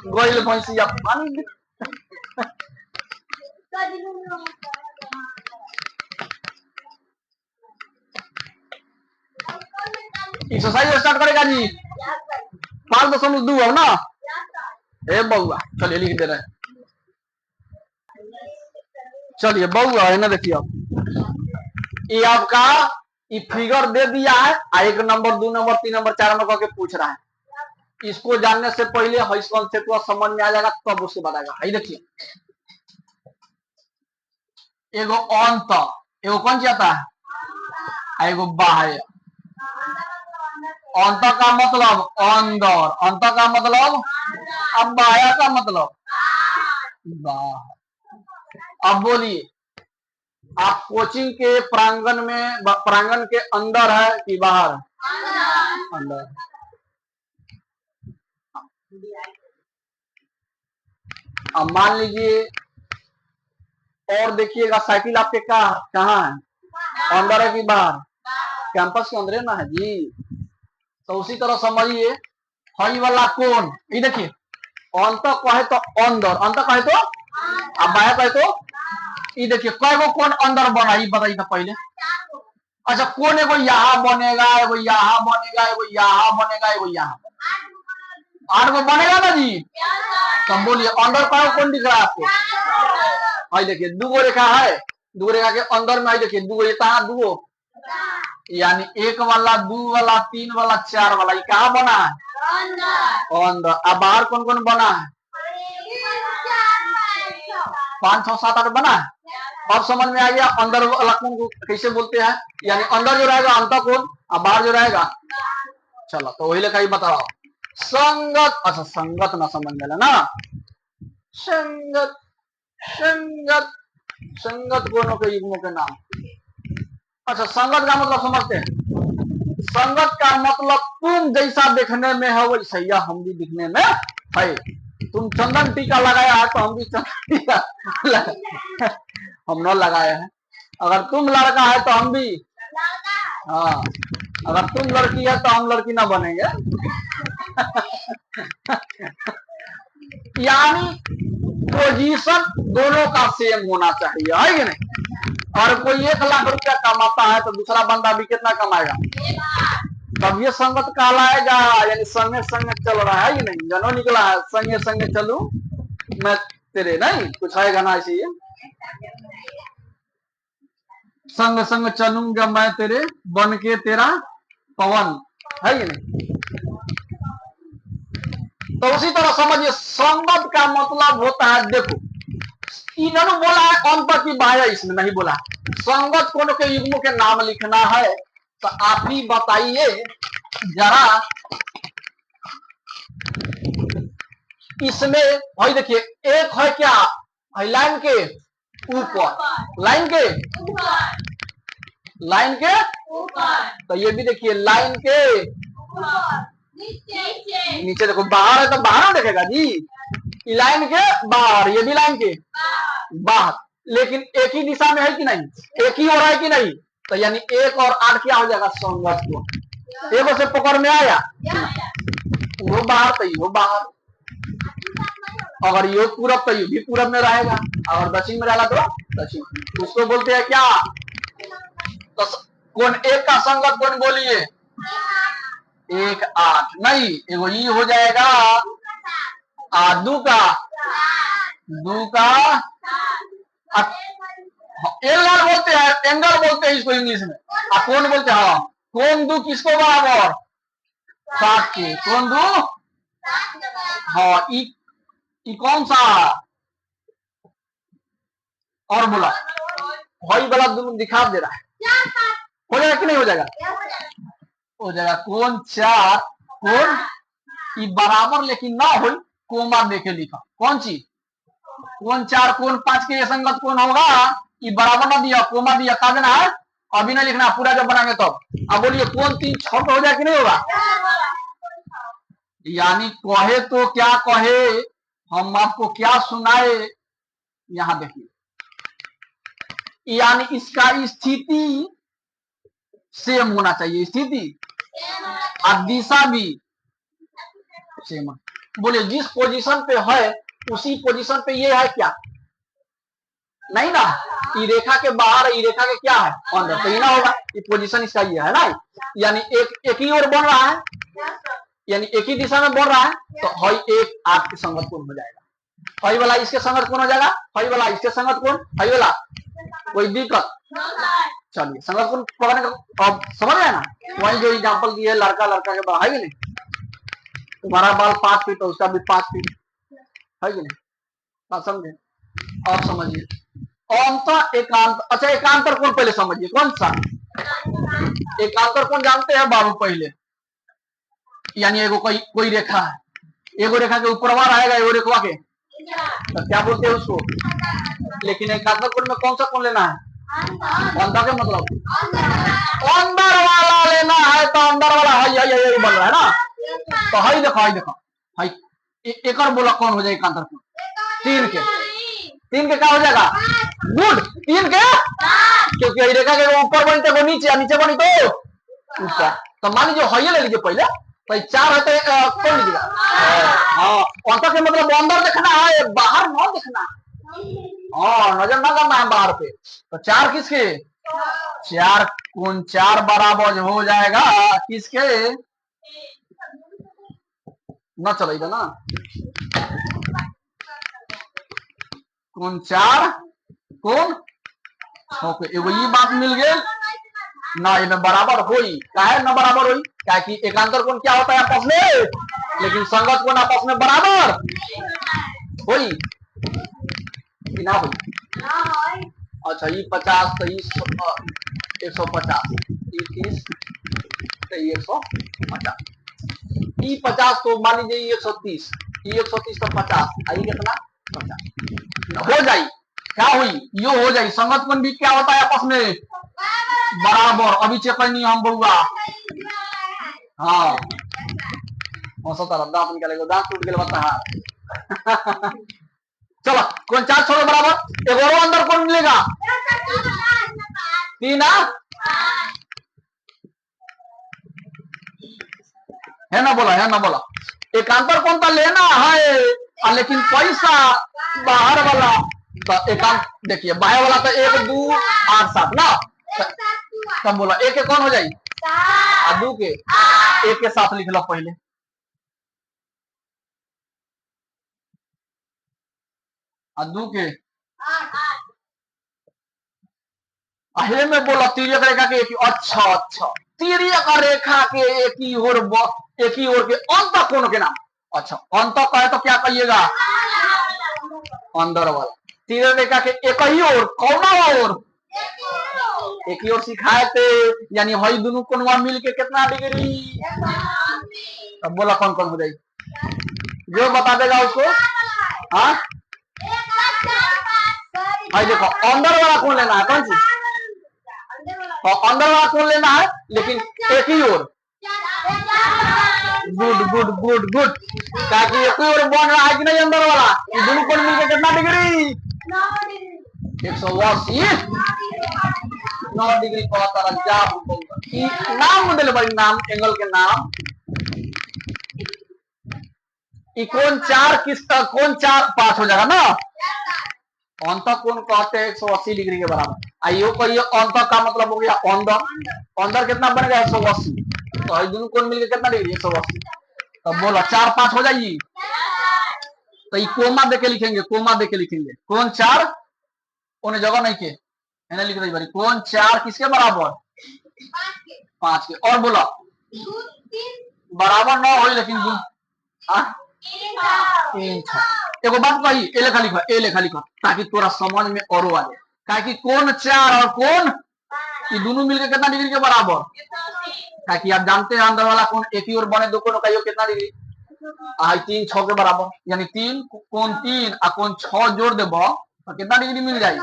गोइल भैंसी या पानी में। एक्सरसाइज स्टार्ट करेगा जी, 5.2 है ना? ए बउआ चलिए लिख दे रहे हैं, चलिए बउआ है ना, देखिए आप ये आपका ये फिगर दे दिया है, 1 नंबर 2 नंबर 3 नंबर 4 नंबर करके पूछ रहा है। इसको जानने से पहले इस कॉन्सेप्ट को समझ में आ जाएगा तब उससे बताएगा। है देखिए, एगो अंत, एगो कौन जाता है, एगो बाह्य। अंत का मतलब अंदर, अंत का मतलब, अब बाह्य का मतलब बाहर। अब बोलिए, आप कोचिंग के प्रांगण में, प्रांगण के अंदर है कि बाहर? अंदर। अब मान लीजिए, और देखिएगा साइकिल आपके कहाँ है, अंदर है कि बाहर? कैंपस के अंदर ना है जी। तो उसी तरह समझिए, हई वाला कोण, ये देखिए, अंत कहे तो अंदर, अंत कहे तो, अब बाह्य कहे तो, ये देखिए कई गो कोण अंदर बना, ये बताइए तो पहले। अच्छा कोण एगो यहाँ बनेगा, एगो यहाँ बनेगा, एगो यहाँ बनेगा, एगो यहाँ, 8 गो बनेगा ना जी। तो बोलिए अंदर कई कोण दिख रहा है आपको? हाई देखिए 2 गो रेखा है, 2 रेखा के अंदर में, देखिए 2 गो, ये कहाँ 2 गो, यानी 1 वाला 2 वाला 3 वाला 4 वाला, ये कहाँ बना है? अंदर। अब बाहर कौन कौन बना है? 5 6 7 8 बना है। अब समझ में आ गया अंदर वाला कौन को कैसे बोलते हैं, यानी अंदर जो रहेगा अंत कोण, और बाहर जो रहेगा। चलो तो वही लेखा ही बताओ, संगत। अच्छा संगत ना समझ में ना, संगत, संगत, संगत कोणों के युग्मों के नाम। अच्छा संगत का मतलब समझते हैं, संगत का मतलब तुम जैसा देखने में है वैसा ही हम भी दिखने में है। तुम चंदन टीका लगाया है तो हम भी चंदन टीका हम न लगाए हैं। अगर तुम लड़का है तो हम भी, हाँ अगर तुम लड़की है तो हम लड़की ना बनेंगे। यानी पोजीशन दोनों का सेम होना चाहिए, है कि नहीं? और कोई 1 लाख रुपया कमाता है तो दूसरा बंदा भी कितना कमाएगा, तब ये संगत कहलाएगा, यानी संगे संगे चल रहा है कि नहीं? जनो निकला है, संगे संगे चलू मैं तेरे, नहीं कुछ आएगा ना ऐसे, संग संग चलूंगा मैं तेरे, बन के तेरा पवन, है कि नहीं? तो उसी तरह समझिए संगत का मतलब होता है, देखो इन्होंने बोला है अंत की बाह्य, इसमें नहीं बोला। संगत कोण के युग्मों के नाम लिखना है, तो आप ही बताइए जरा। इसमें भाई देखिए, एक है क्या, लाइन के ऊपर, लाइन के ऊपर, तो ये भी देखिए लाइन के नीचे। देखो बाहर है तो बाहर देखेगा जी, लाइन के बाहर, ये भी लाइन के बाहर, लेकिन एक ही दिशा में है कि नहीं, एक ही हो रहा है कि नहीं, तो यानी 1 और 8 क्या हो जाएगा, संगत कोण। एक से पकड़ में आया, वो बाहर तो वो बाहर, अगर ये पूरब तो ये भी पूरब में रहेगा, अगर दक्षिण में रहेगा तो दक्षिण। उसको बोलते हैं क्या, तो कोण एक का संगत कोण बोलिए, 1 8 नहीं, एगो ये हो जाएगा दू का एंगल बोलते हैं, एंगल बोलते हैं इसको इंग्लिश में। कोण बोलते हैं, हाँ कोण दू किसको बराबर, 60 के, कोण दू, हाँ ई कौन सा, और बोला भाई वाला दिखा दे रहा है, हो जाएगा कि नहीं हो जाएगा, हो जाएगा। कोण 4 कोण ई बराबर लेकिन ना हो, कोमा देके लिखा, कौन सी, कोण 4 कोण 5 के ये संगत कोण होगा, ये बराबर ना दिया, कोमा दिया, कहा देना है, अभी नहीं लिखना, पूरा जब बनाएंगे तब। अब बोलिए कोण 3 6 हो जाए कि नहीं होगा, यानी कहे तो क्या कहे, हम आपको क्या सुनाए, यहां देखिए, यानी इसका स्थिति सेम होना चाहिए, स्थिति और दिशा भी सेम। बोले जिस पोजीशन पे है उसी पोजीशन पे ये है क्या, नहीं ना, ई रेखा के बाहर, ई रेखा के क्या है अंदर, तो ये ना होगा, ये पोजीशन इसका ये है ना, यानी एक ही ओर बढ़ रहा है, यानी एक ही दिशा में बढ़ रहा है, तो हई 1 8 के संगत कोण हो जाएगा, हई वाला इसके संगत कोण हो जाएगा, हई वाला इसके संगत कोण, हई वाला कोई दिक्कत, चलिए संगत कोण पकड़ने का अब समझ आया ना। वही जो एग्जांपल दिए लड़का लड़का के बाहर, है कि नहीं, तुम्हारा बाल 5 फीट, उसका भी 5 फीट, है कि नहीं, बात समझे, और समझिए अंत एकांत। अच्छा एकांतर कोण पहले समझिए, कौन सा एकांतर कोण जानते हैं बाबू पहले, यानी एगो कोई रेखा है, एगो रेखा के ऊपरवा रहेगा, एगो रेखवा के, तो क्या बोलते हैं उसको, लेकिन एकांतर कोण में कौन सा कोण लेना है, अंदर के मतलब अंदर वाला लेना है, तो अंदर वाला हई बन रहा है ना, तो हई देखो हई एक और बोला कौन हो जाएगा एकांतर कोण, 3 के क्या हो जाएगा, गुड 3 के, क्योंकि रेखा के ऊपर बनते को नीचे, नीचे बनी तो ऊपर, तो मान लीजिए हई ले लीजिए पहले, तो 4 है तो कौन लीजिएगा, हाँ अंतर के मतलब अंदर देखना है, बाहर न देखना, हाँ नजर ना करना है बाहर पे, तो 4 किसके, 4 कोण 4 बराबर हो जाएगा किसके, न चलेगा ना, कोण 4 कोण 6 के, एगो ये बात मिल गई ना, इनमें बराबर होई, काहे न बराबर होई, क्या कि एकांतर कोण क्या होता है आपस में, लेकिन संगत कोण आपस में बराबर होई कि ना होई। अच्छा ये 50 तो 150, 30 तो 150, ये 50 तो मान लीजिए 130, ये 130 तो 50, आई कितना 50 हो जाए, क्या हुई यो हो जाए, संगत कोण भी क्या होता है आपस में बराबर, अभी चेक नहीं हम बउआ, हाँ दांत निकालेगा, दांत टूट गया बता चलो कोण 4 छोड़ो बराबर, एक और अंदर कोण मिलेगा 3 है ना बोला, एकांतर कोण तो लेना है, लेकिन पैसा बाहर वाला, तो एकांत देखिए बाहर वाला तो 1 2 8 7 ना, तब बोला एक के कौन हो जाए, 2 के 1 के साथ लिख लो पहले, दू के अहे में बोला तिर्यक रेखा के एक ही, अच्छा तिर्यक रेखा के एक ही ओर के अंत कोण के नाम, अच्छा अंत कहे तो क्या कहिएगा, अंदर वाला, तीर रेखा के एक ही ओर कौन ओर एक ही ओर सिखाए थे, यानी हई दोनों कोनवा मिल के कितना डिग्री। अब बोला कौन कौन हो जाएगी, जो बता देगा उसको। हाँ भाई देखो अंदर वाला कौन लेना है, कौन सी अंदर वाला कौन लेना है, लेकिन एक ही ओर। गुड गुड गुड गुड, ताकि एक ही ओर बन रहा है कि नहीं अंदर वाला, ये दोनों कोण मिलकर कितना डिग्री 180 9 डिग्री को नाम दिले भाई, नाम एंगल के नाम। कौन 4 किसका कौन 4 5 हो जाएगा ना, अंत कोण कहते हैं 180 डिग्री के बराबर। आइयो कहिए अंत का मतलब हो गया अंदर, अंदर कितना बनेगा 180, तो ये दोनों कोण मिलकर कितना डिग्री 180। तब बोला 4 5 हो जाएगी, तो ये कोमा देके लिखेंगे, कोमा देके लिखेंगे कौन 4 उन्हें जगह नहीं के मैंने लिख रही कौन 4 किसके बराबर 5 के। और बोला बराबर ना हो, लेकिन एगो बात कही, ए लेखा लिखा ताकि तोरा समझ में और आ जाए। काहे कि कौन 4 और कौन ये दोनों मिलकर कितना डिग्री के बराबर, ताकि आप जानते हैं अंदर वाला कौन एक ही ओर बने, दो कोण का योग कितना डिग्री 3 6 के बराबर, यानी 3 कौन 3 और कौन 6 जोड़ देब तो कितना डिग्री मिल जाएगी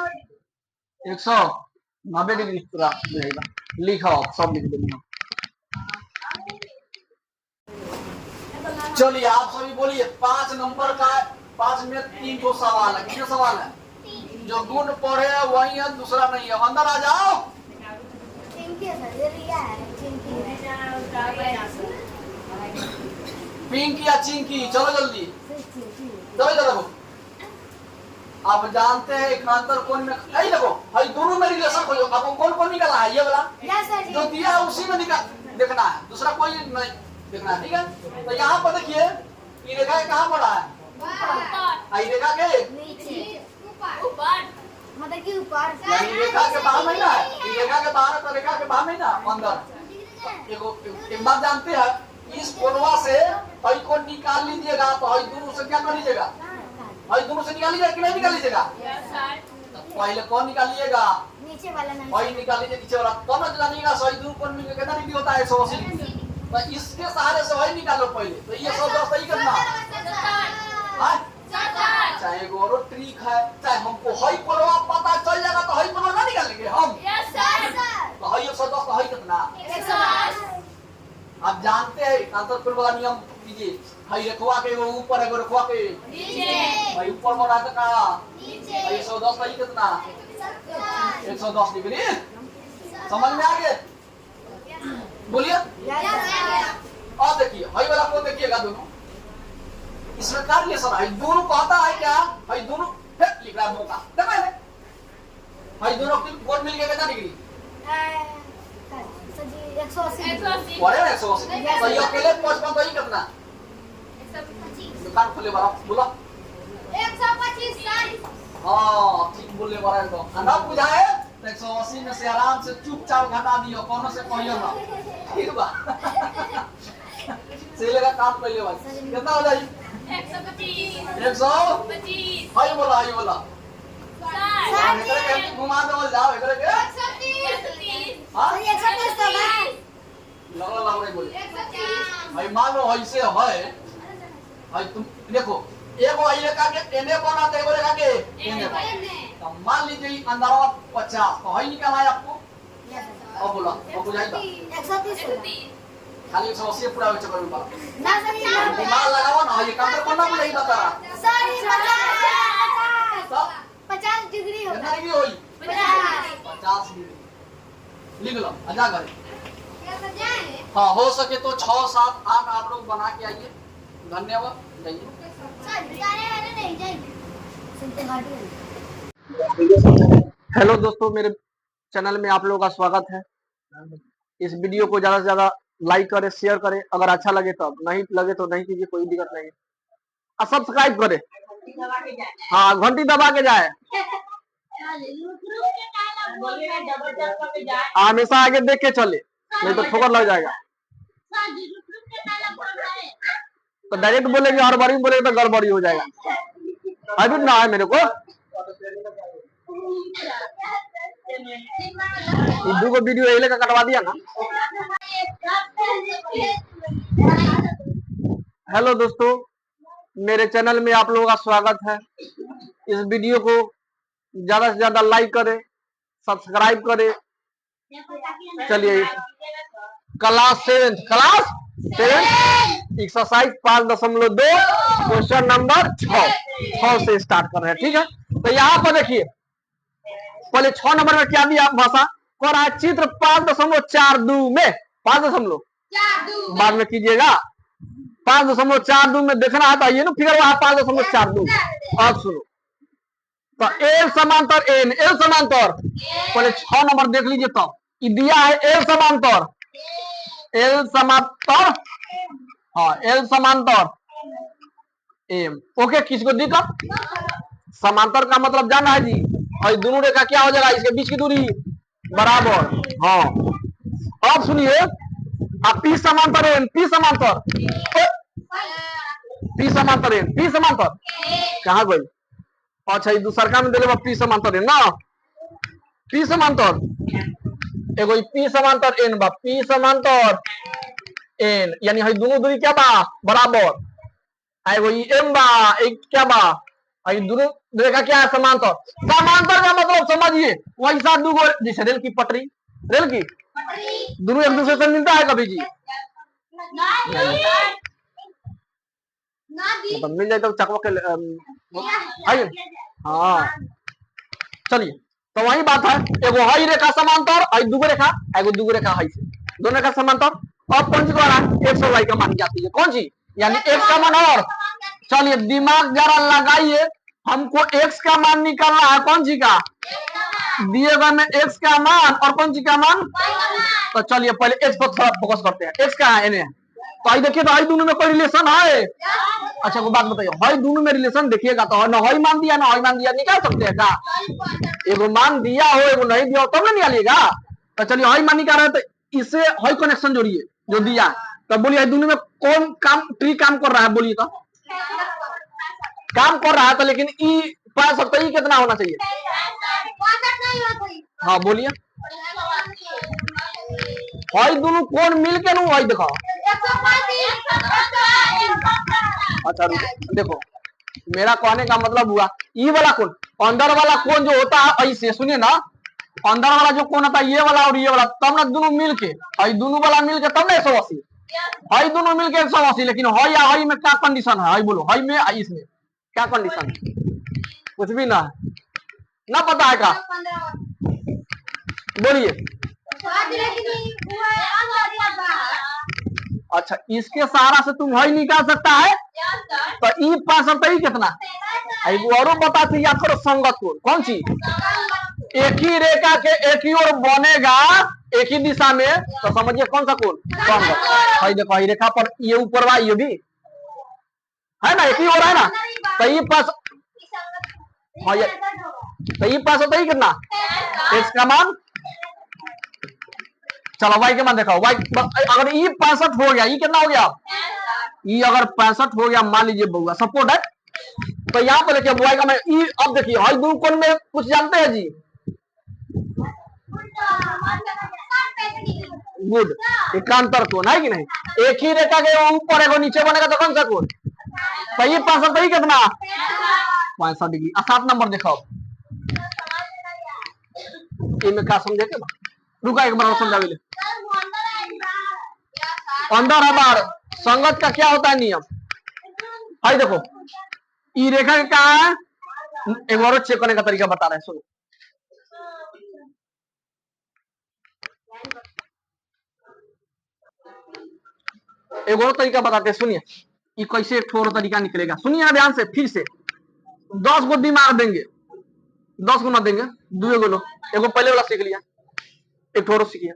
190 डिग्री पूरा मिल जाएगा। लिखो सब लिख देंगे। चलिए आप सभी बोलिए 5 नंबर का 5 में 3 को सवाल है, कितने सवाल है, जो गुण पढ़े वही है, दूसरा नहीं है। अंदर आ जाओ। पिंकी या चिंकी, चलो जल्दी चलो देखो। आप जानते हैं एकांतर कोण में नहीं, देखो भाई दोनों में रिलेशन खोजो, आपको कौन कौन निकाला है ये वाला जो दिया है उसी में निकाल देखना है, दूसरा कोई नहीं देखना है, ठीक है। तो यहाँ पर देखिए ये रेखा कहाँ पड़ा है, आई रेखा के ऊपर, मतलब कि ऊपर, यानी रेखा के बाहर नहीं ना है, ये रेखा के बाहर तो रेखा के बाहर नहीं ना अंदर। एक बात जानते हैं, इस कोणवा से हई को निकाल लीजिएगा तो हई दोनों से क्या कर लीजिएगा, हई दोनों से निकाल लीजिएगा कि नहीं निकाल लीजिएगा, पहले कौन निकालिएगा नीचे वाला, हई निकाल लीजिए नीचे वाला, तब न जानिएगा सही दोनों कोण मिलकर कितना डिग्री होता है 180 डिग्री। तो इसके सहारे से वही निकालो पहले, तो ये सब दोस्त ही करना चाहे गोरो ट्रिक है, चाहे हमको हई कोणवा पता चल जाएगा तो हई कोणवा ना निकालेंगे हम, तो हई 110 हई कितना 108। आप जानते हैं अंतर कोण वाला नियम कीजिए, हई रेखवा के ऊपर है, रेखवा के नीचे, हई ऊपर में रहता का नीचे, हई 110 हई कितना 110 डिग्री। समझ में आ गया, बोलिए। और देखिए हई वाला को देखिएगा दोनों, इसमें क्या रिलेशन है, दोनों कहता है क्या, हई दोनों लिख रहा है मौका देखो है, हई दोनों की कोण मिल गया कितना डिग्री 180, और 180 तो ये अकेले 55 तो ही कितना 125, दुकान खोले वाला बोला 125। हां ठीक बोलने वाला है, तो ना बुझाए 180 में से आराम से चुपचाप घटा दियो, कोनो से कहियो ना, ठीक बा सेले का काम कर ले भाई, कितना हो जाई 125 हाई बोला 60 घुमा दो जाओ इधर के 130 हां 130 तो भाई लग रही बोले 130 भाई मान लो ऐसे है भाई, तुम देखो एगो आई रेखा के एने बना तो एगो रेखा के एने, तो मान लीजिए अंदर 50 तो हई निकाला है आपको, अब बोला अब बुझाई बा 130 खाली 180 पूरा हो चक्कर में ना सही दिमाग लगाओ ना, ये काम करना भी नहीं बता रहा सॉरी 50 डिग्री हो, कितना डिग्री होई 50 डिग्री लिख लो आजा करे। हाँ हो सके तो 6 7 8 आप लोग बना के आइए, धन्यवाद जाइए हेलो दोस्तों, मेरे चैनल में आप लोगों का स्वागत है। इस वीडियो को ज्यादा से ज्यादा लाइक करें, शेयर करें, अगर अच्छा लगे तो, नहीं लगे तो नहीं कीजिए, कोई दिक्कत नहीं है। सब्सक्राइब करें, हाँ घंटी दबा के जाए, हमेशा आगे देख के चले, नहीं तो ठोकर लग जाएगा। तो डायरेक्ट बोलेंगे हड़बड़ी बोलेंगे तो गड़बड़ी हो जाएगा, अभी ना है मेरे को। ये दो को वीडियो एले का कटवा दिया ना। हेलो दोस्तों, मेरे चैनल में आप लोगों का स्वागत है। इस वीडियो को ज्यादा से ज्यादा लाइक करें, सब्सक्राइब करें। चलिए क्लास 7 एक्सरसाइज 5.2 क्वेश्चन नंबर 6 से स्टार्ट कर रहे हैं। ठीक है, तो यहाँ पर देखिए पहले 6 नंबर में क्या दिया भाषा को रहा है, चित्र 5.42 में 5. बाद में कीजिएगा 5.42 में देखना है तो ये ना फिगर वहां 5.42। अब सुनो तो एल समांतर एन, एल समांतर पहले 6 नंबर देख लीजिए। तो दिया है एल समांतर, एल समांतर, हाँ एल समांतर एम। ओके, किसको दिक्कत? समांतर का मतलब जाना है जी, और दोनों रेखा क्या हो जाएगा, इसके बीच की दूरी बराबर। हाँ अब सुनिए, अब पी समांतर एन, पी समांतर, पी समांतर एन, पी समांतर कहाँ गई? अच्छा ये दूसरा में दिले पी समांतर एन ना, पी समांतर एगो पी समांतर एन बा, पी समांतर एन यानी है दोनों दूरी क्या बा बराबर। एगो एम बा, एक क्या बा, दोनों रेखा क्या है समांतर। समांतर का मतलब समझिए वैसा दूगो जैसे रेल की पटरी, रेल की दोनों एक दूसरे से मिलता है कभी जी? मतलब मिल जाए तो चकवा के हाँ। चलिए तो वही बात है, एगो हई रेखा समांतर और दूगो रेखा, एगो दूगो रेखा हई से, दोनों रेखा समांतर। और कौन सी द्वारा एक्स और वाई का मान जाती है, कौन सी यानी एक्स का मान। और चलिए दिमाग जरा लगाइए, हमको एक्स का मान निकालना है, कौन सी का दिए गए में एक्स का मान और कौन सी का मान। तो चलिए पहले एक्स पर थोड़ा फोकस करते हैं, एक्स का है तो आई देखिए तो आई दोनों में कोई रिलेशन है। अच्छा को बात बताइए, हई दोनों में रिलेशन देखिएगा तो न हई मान दिया ना हई मान दिया, निकाल सकते हैं क्या? एगो मान दिया हो एगो नहीं दिया हो तब ना निकालिएगा। तो चलिए हई मान निकाल रहे हैं तो इससे हई कनेक्शन जोड़िए जो दिया, तो बोलिए दोनों में कौन काम ट्री काम कर रहा है, बोलिए तो काम कर रहा है तो, लेकिन ई पा सकते ही कितना होना चाहिए? हाँ बोलिए, हई दोनों कौन मिल के नु हई देखो। अच्छा देखो मेरा कहने का मतलब हुआ ई वाला कोण, अंदर वाला कोण जो होता है ऐसे, सुनिए ना, अंदर वाला जो कोण होता है ये वाला और ये वाला, तब ना दोनों मिलके, हई दोनों वाला मिलके तब ना 180, हई दोनों मिलके 180। लेकिन हई या हई में क्या कंडीशन है, हई बोलो हई में इसमें क्या कंडीशन है? कुछ भी ना है, ना पता है का, बोलिए। अच्छा इसके सहारा से तुम हई निकाल सकता है तो ई पा सकता ही कितना, और बता थी या थोड़ा संगत कोण, कौन सी एक ही रेखा के एक ही ओर बनेगा एक ही दिशा में, तो समझिए कौन सा कोण संगत। हई देखो हई रेखा पर ये ऊपर वाला ये भी है ना, एक ही ओर है ना, तो ई पास तो ई पास होता ही कितना एक्स का मान। चलो वाई के मान देखो, वाई अगर ई 65 हो गया, ई कितना हो गया, ई अगर 65 हो गया मान लीजिए बउआ सपोर्ट है, तो यहाँ पर देखिए वाई का मान ई। अब देखिए हई दो कोण में कुछ जानते हैं जी, गुड एकांतर कोण है कि नहीं, एक ही रेखा के ऊपर एगो नीचे बनेगा तो कौन सा कोण, तो ये 65 ही कितना 65 डिग्री। 7 नंबर देखो इनमें क्या समझे के, रुका एक बार समझा ले। अंदर है बाहर, संगत का क्या होता है नियम, भाई देखो ई रेखा का क्या है, एक बार चेक करने का तरीका बता रहे हैं, सुनो। एक और तरीका बताते हैं, सुनिए ये कैसे एक और तरीका निकलेगा, सुनिए ना ध्यान से फिर से। 10 गो दिमाग देंगे, 10 गो ना देंगे, 2 गो लो, एगो पहले वाला सीख लिया, एक और सीखिए।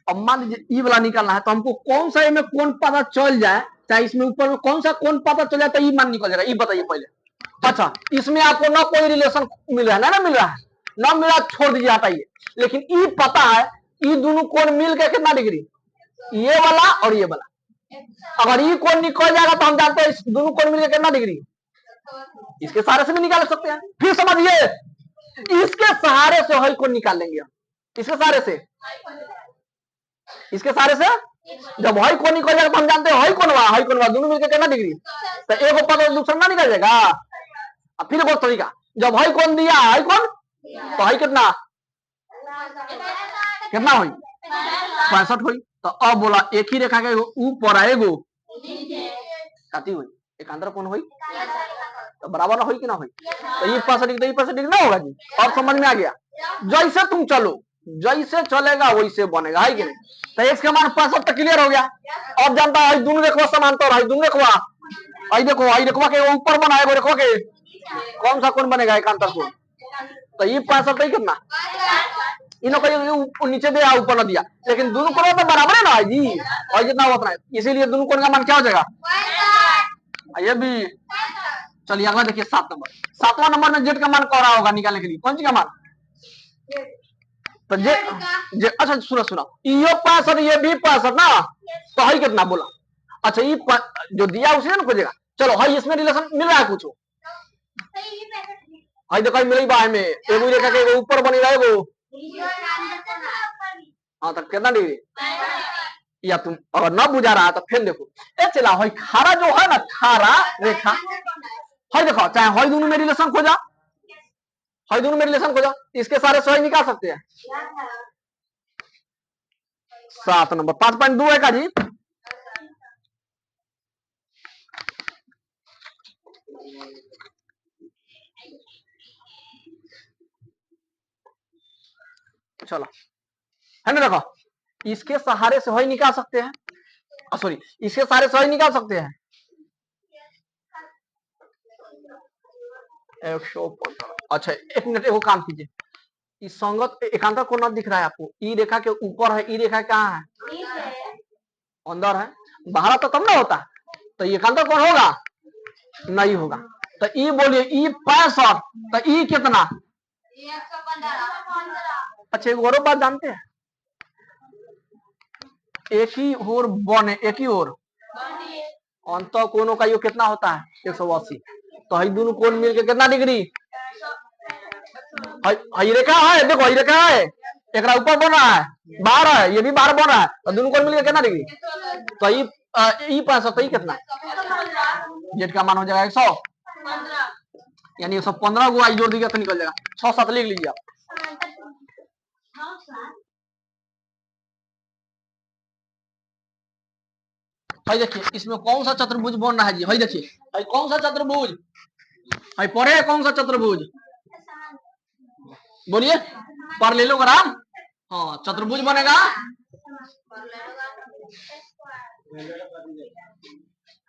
अब मान लीजिए ई वाला निकालना है तो हमको कौन सा में कौन पता चल जाए, चाहे इसमें ऊपर में कौन सा कौन पता चल जाए तो ई मान निकल जाएगा, ई बताइए पहले। अच्छा इसमें आपको ना कोई रिलेशन मिल रहा है ना मिल रहा है, ना मिला छोड़ दीजिए हटाइए, लेकिन ई पता है ई दोनों कोण मिल के कितना डिग्री, ये वाला और ये वाला। अगर ई कोण निकल जाएगा तो हम जानते हैं दोनों कोण मिल के कितना डिग्री इसके सहारे से भी निकाल सकते हैं। फिर समझिए, इसके सहारे से हई कोण निकाल लेंगे हम। इसके सहारे से, इसके सहारे से जब हई कोण निकल जाएगा तो हम जानते हैं हई कोण हुआ दोनों मिलकर कितना डिग्री, तो एक ऊपर दूसरा ना निकल जाएगा। अब फिर बहुत तरीका, जब हई कोण दिया हई कोण, तो हई कितना कितना हुई 65 हुई। तो अब बोला एक ही रेखा के ऊपर आएगो कती हुई एकांतर कोण हुई, तो बराबर ना हुई कि ना हुई। तो ये 65 डिग्री, ये 65 डिग्री ना होगा जी। अब समझ में आ गया, जैसे तुम चलो जैसे चलेगा वैसे बनेगा, है कि नहीं। तो x का मान 65 तक क्लियर हो गया। अब जानता है दोनों रेखवा समांतर है, दोनों रेखवा आई रेखवा के ऊपर बनाएगा, रेखवा के कौन सा कोण बनेगा एकांतर कोण। तो ये 65 कितना इन लोग नीचे दिया ऊपर न दिया, लेकिन दोनों कोण तो बराबर है ना जी, और जितना उतना है, इसीलिए दोनों कोण का मान क्या हो जाएगा ये भी। चलिए अगला देखिए 7 नंबर। 7वां नंबर में जेड का मान कौन होगा निकालने के लिए, कौन सी का मान। तो जे अच्छा सुना ये 65 ये भी 65 ना, तो हई कितना बोला। अच्छा ये जो दिया उसे ना खोजेगा। चलो हई इसमें रिलेशन मिल रहा है कुछ, हई देखो मिल बा में एगो रेखा के ऊपर बनी रहेगो। हाँ तो कितना डिग्री, या तुम अगर न बुझा रहा है तो फिर देखो ए चला हई खारा जो है ना, खारा रेखा हई देखो, चाहे हई दोनों में रिलेशन खोजा, हई दोनों में रिलेशन खोजा, इसके सारे सही निकाल सकते हैं। 7 नंबर 5.2 है का जी। चलो है ना, देखो इसके सहारे से हई निकाल सकते हैं, सॉरी इसके सहारे से हई निकाल सकते हैं। 115। अच्छा एक मिनट एगो काम कीजिए, इस संगत एकांतर कोण दिख रहा है आपको, ई रेखा के ऊपर है, ई रेखा कहाँ है अंदर है, बाहर तो तब ना होता, तो ये एकांतर कोण होगा नहीं होगा। तो ई बोलिए ई 65, तो ई कितना 115। अच्छा एक और बात जानते हैं, एक ही ओर बने, एक ही ओर अंत कोणों का योग कितना होता है 180। तो हई दोनों कोण मिलके कितना डिग्री, हई रेखा है देखो, हई रेखा है एक ऊपर बन रहा है, बाहर है ये भी बाहर बन रहा है, तो दोनों कोण मिलके कितना डिग्री। तो ई 65 तो कितना जेड का मान हो जाएगा 115, यानी 115 को आई जोड़ दीजिए तो निकल जाएगा। 6-7 लिख लीजिए आप। भाई देखिए इसमें कौन सा चतुर्भुज बन रहा है जी, भाई देखिए भाई कौन सा चतुर्भुज, भाई पढ़े कौन सा चतुर्भुज बोलिए, पैरेललोग्राम। हाँ चतुर्भुज बनेगा,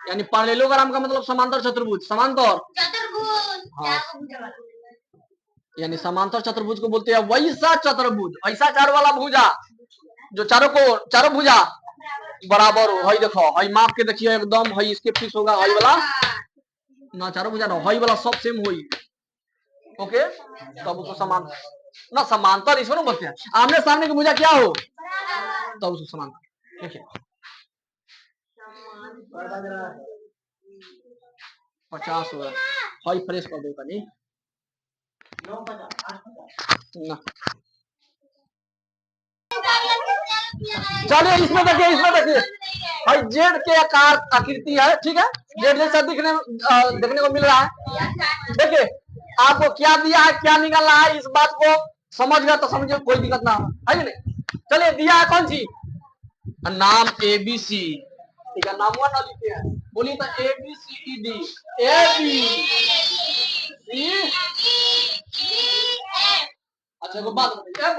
यानी पैरेललोग्राम का मतलब समांतर चतुर्भुज, समांतर हाँ, यानी समांतर चतुर्भुज को बोलते हैं वैसा चतुर्भुज, ऐसा चार वाला भुजा जो चारों भुजा बराबर हो। हई देखो हई माप के देखिए एकदम, हई इसके फिक्स होगा, हई वाला ना चारों भुजा ना, हई वाला सब सेम होई। ओके तब उसको समांतर ना, समांतर इसको ना बोलते हैं, आमने सामने की भुजा क्या हो तब उसको समांतर। देखिए 50 हो रहा, हई फ्रेश कर दो कहीं ना। चलिए इसमें देखिए भाई जेड के आकार आकृति है, ठीक है, जेड जैसा देखने को मिल रहा है। देखिए आपको क्या दिया है क्या निकालना है, इस बात को समझ गया तो समझिए कोई दिक्कत ना हो, है कि नहीं। चलिए दिया है कौन सी, नाम ABC, ठीक है, नाम ना लिखते हैं, बोलिए तो ABCD, अच्छा को बात बताइए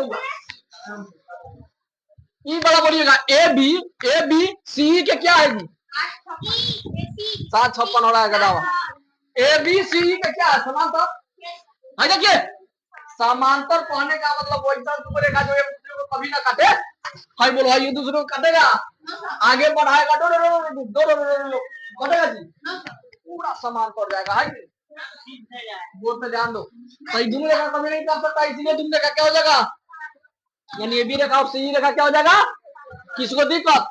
ई बड़ा बोलिएगा ए बी सी के क्या है जी 756 हो रहा है गदावा। ए बी सी के क्या है समांतर, है देखिए समांतर कहने का मतलब वैसा दूसरे का जो एक दूसरे को कभी ना काटे, हाय बोलो हाय ये दूसरे को काटेगा आगे बढ़ाएगा दो कटेगा जी, पूरा समांतर जाएगा, है बोर्ड पे ध्यान दो। सही दोनों रेखा कभी नहीं कर सकता, इसलिए तुम रेखा क्या हो जाएगा, यानी ये भी रेखा और सी रेखा क्या हो जाएगा, किसको दिक्कत।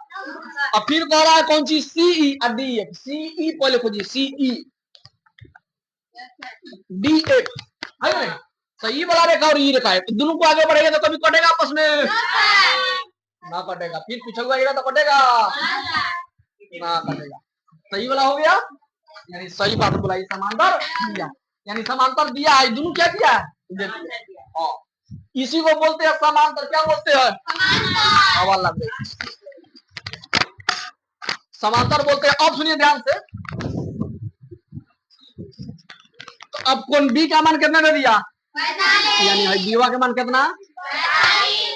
अब फिर कह रहा है कौन सी सीई और डी, सीई पहले खोजिए, सीई डी एफ है नहीं। तो ये वाला रेखा और ये रेखा है, तो दोनों को आगे बढ़ेगा तो कभी कटेगा आपस में ना कटेगा, फिर पीछे जाएगा तो कटेगा ना कटेगा। सही वाला हो गया, यानी सही बात बोला। समांतर दिया, यानी समांतर दिया है, दोनों क्या दिया है, हाँ इसी को बोलते हैं समांतर। क्या बोलते हैं, हवा लग गई, समांतर बोलते हैं। अब सुनिए ध्यान से, तो अब कौन बी का मान कितना दे दिया, यानी बीवा का मान कितना,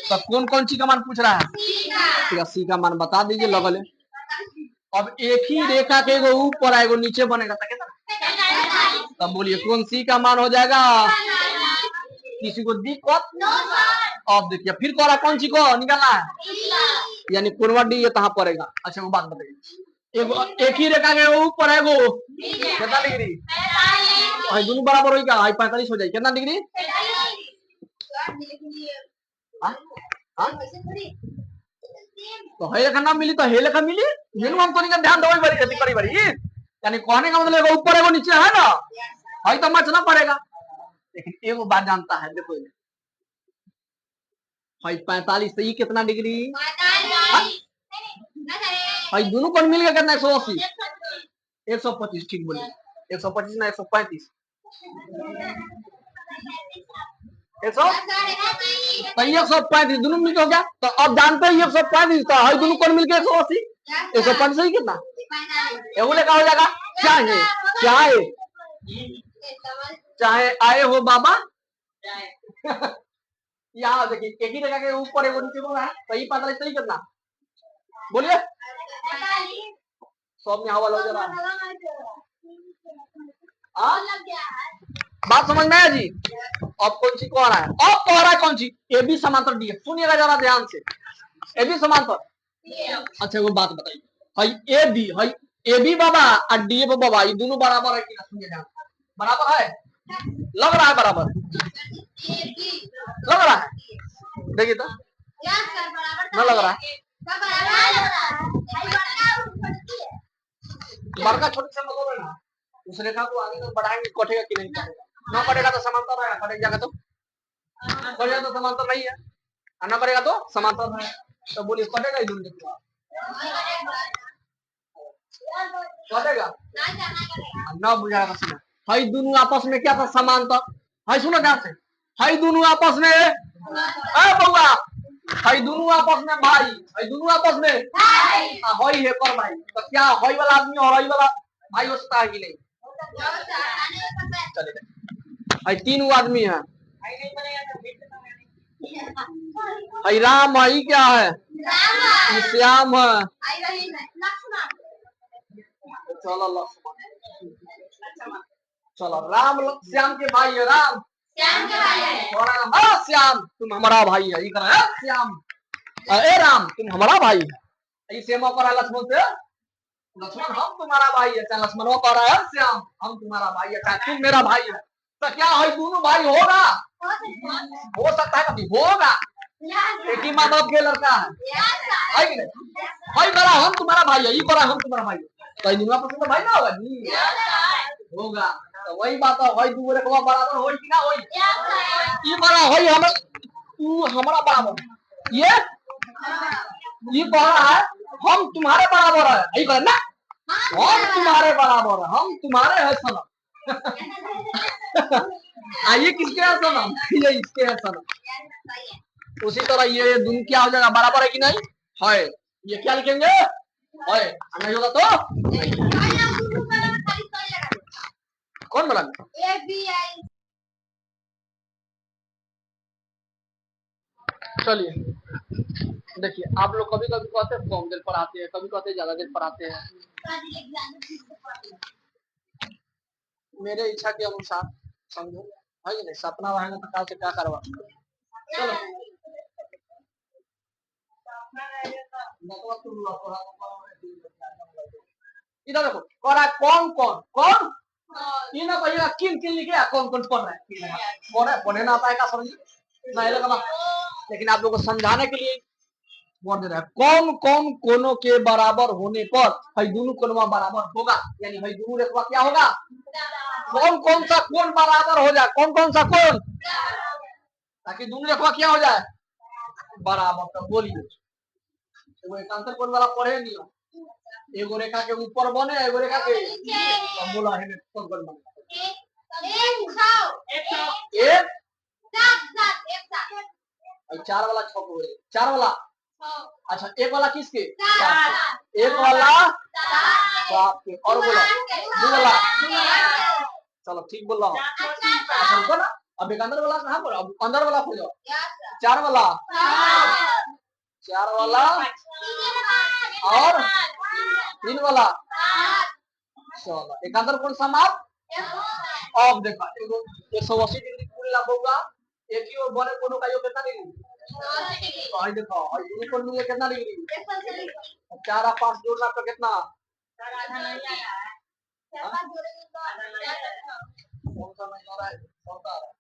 तो कौन कौन सी का मान पूछ रहा है, ठीक है सी का मान बता दीजिए लगल है। अब एक ही रेखा के एगो ऊपर आएगो नीचे बनेगा तो कितना, तब बोलिए कौन सी का मान हो जाएगा, किसी को दिक्कत। अब देखिए फिर कह रहा कौन सी को निकालना है, यानी पूर्वा डी ये कहाँ पड़ेगा। अच्छा वो बात बताइए, एक ही रेखा के ऊपर है वो कितना डिग्री, दोनों बराबर होगा, 45 हो जाए कितना डिग्री, तो है लेखा ना मिली तो है लेखा मिली, येनु हम तो नहीं ध्यान दो बड़ी खेती करी बड़ी, यानी कहने का मतलब ऊपर है वो नीचे है ना, है तो मचना पड़ेगा। लेकिन एक बात जानता है, देखो भाई 45 से कितना डिग्री, भाई दोनों को मिल गया कितना 180, 125 ठीक बोलिए, 125 ना 135, 135 दोनों मिलकर हो गया। तो अब जानते हैं 135 तो है दोनों को मिलकर 180, 135 ही कितना एगो लेका हो जाएगा। चाहे चाहे चाहे आए हो बाबा यहाँ देखिए एक ही जगह के ऊपर एगो नीचे बोला है, सही 45 सही कितना बोलिए, सब में हवा लग रहा है, बात समझ में आया जी। अब कौन सी कह रहा है, अब कह रहा है कौन सी, ए बी समांतर डी एफ, सुनिएगा जरा ध्यान से, ए बी समांतर। अच्छा वो बात बताइए, भाई ए बी बाबा और डी एफ बाबा ये दोनों बराबर है कि ना, सुनिए ध्यान, बराबर है, लग रहा है बराबर, लग रहा है, देखिए तो ना लग रहा है, बड़का छोटे से मतलब है ना, उस रेखा को आगे तक बढ़ाएंगे कटेगा कि नहीं कटेगा, ना कटेगा तो समांतर रहेगा, कटेगा तो कटेगा तो समांतर नहीं है, ना करेगा तो समांतर है, तो बोलिए कटेगा ही दोनों, कटेगा ना बुझाएगा सुना, हाई दोनों आपस में क्या था समांतर, हाई सुनो ध्यान से, हाई दोनों आपस में बउआ, हाई दोनों आपस में भाई, हाई दोनों आपस में हई है कर भाई, तो क्या हई वाला आदमी और हई वाला भाई हो सकता है कि नहीं, चलेगा, हाई तीन आदमी है, हाई राम हई क्या है, श्याम है, चलो चलो राम श्याम के भाई है, राम श्याम के भाई है, हाँ श्याम तुम हमारा भाई है, श्याम ए राम तुम हमारा भाई है, श्याम कह लक्ष्मण से, लक्ष्मण हम तुम्हारा भाई है, चाहे लक्ष्मण कह रहा है श्याम हम तुम्हारा भाई है, चाहे तुम मेरा भाई है, तो क्या है दोनों भाई होगा, हो सकता है कभी होगा, एक ही माँ बाप के लड़का है कि नहीं, भाई बड़ा हम तुम्हारा भाई है, ये बड़ा हम तुम्हारा भाई है, तो दूंगा पसंद तो भाई ना होगा जी, होगा, तो वही बात है, भाई दूसरे को बराबर होई कि ना होई, ये बड़ा होई हम तू हमारा बराबर, ये कह रहा है हम तुम्हारे बराबर है, यही कह ना, हम तुम्हारे बराबर है, हम तुम्हारे है सनम आइए किसके है सनम, ये इसके है सनम। उसी तरह ये दोनों क्या हो जाएगा, बराबर है कि नहीं है, ये क्या लिखेंगे है, नहीं होगा तो कौन बोला, चलिए देखिए आप लोग कभी कभी कहते हैं कम देर पढ़ाते हैं, कभी कहते हैं ज्यादा देर पढ़ाते हैं, मेरे इच्छा के अनुसार समझो है कि नहीं, सपना रहेगा तो काल से क्या करवा, चलो इधर देखो कौन कौन कौन कौन ये ना कहिएगा किन किन लिखे कौन कौन पढ़ रहा है, पढ़े ना आता है का समझिए ना, लेकिन आप लोगों को समझाने के लिए वर्ड दे रहा है कौन कौन कोनों के बराबर होने पर भाई दोनों कोनवा बराबर होगा, यानी भाई दोनों रेखा क्या होगा, कौन कौन सा कोण बराबर हो जाए, कौन कौन सा कोण, ताकि दोनों रेखा क्या हो जाए बराबर। तो बोलिए एगो एकांतर कोण वाला पढ़े नहीं हो, एगो रेखा के ऊपर बने एगो रेखा के तो बोला है कौन कोण बने एक और चार वाला छक हो गया, चार वाला अच्छा एक वाला किसके सात, एक वाला सात के और बोला दो वाला, चलो ठीक बोल रहा हूँ। अच्छा रुको ना, अब एक अंदर वाला कहाँ पर, अब अंदर वाला खोजो, चार वाला, चार वाला और तीन वाला, चलो एक अंदर कौन समाप्त। अब देखा एगो 180 डिग्री पूरी लगेगा, एक ही और बने कोनों का योग कितना डिग्री, तो आई देखो और दोनों कोण मिले कितना डिग्री, 4 और 5 जोड़ना तो कितना, कौन सा नहीं आ रहा है, चौथा आ रहा है,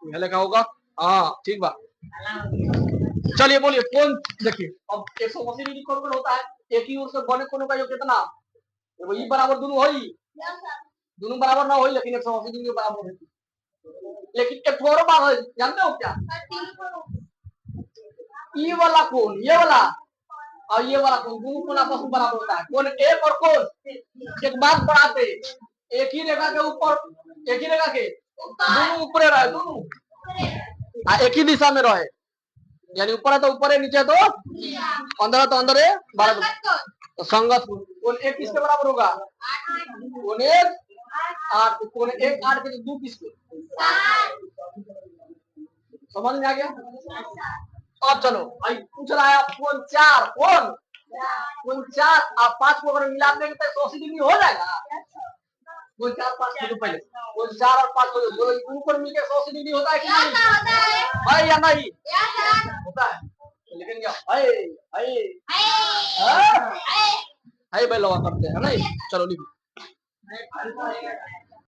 यह लिखा होगा हाँ ठीक बात। चलिए बोलिए कौन, देखिए अब 180 डिग्री कौन होता है, एक ही ओर से बने कोनों का योग कितना, ये बराबर दोनों होई, दोनों बराबर ना होई लेकिन 180 डिग्री बराबर होती, लेकिन एक और बात है जानते हो क्या, ये वाला कोण ये वाला और ये वाला कोण दोनों कोण आपस में बराबर होता है, कोण एक और कोण एक बात बढ़ाते, एक ही रेखा के ऊपर एक ही रेखा के दोनों ऊपर रहे, दोनों एक ही दिशा में रहे, यानी ऊपर है तो ऊपर है, नीचे तो अंदर है तो अंदर है, बराबर तो संगत कोण एक किसके बराबर होगा, कोण एक 8, कोण एक 8 के तो दो किसके, समझ में आ गया। अब चलो भाई पूछ रहा है कोण 4 कोण 4 आप 5 को अगर मिला देंगे तो 180 डिग्री हो जाएगा, कोण 4 5 को पहले कोण 4 और 5 को जो ऊपर मिलके 180 डिग्री होता है कि नहीं भाई, या नहीं होता है, लेकिन क्या है भाई लगा करते हैं नहीं, चलो लिखो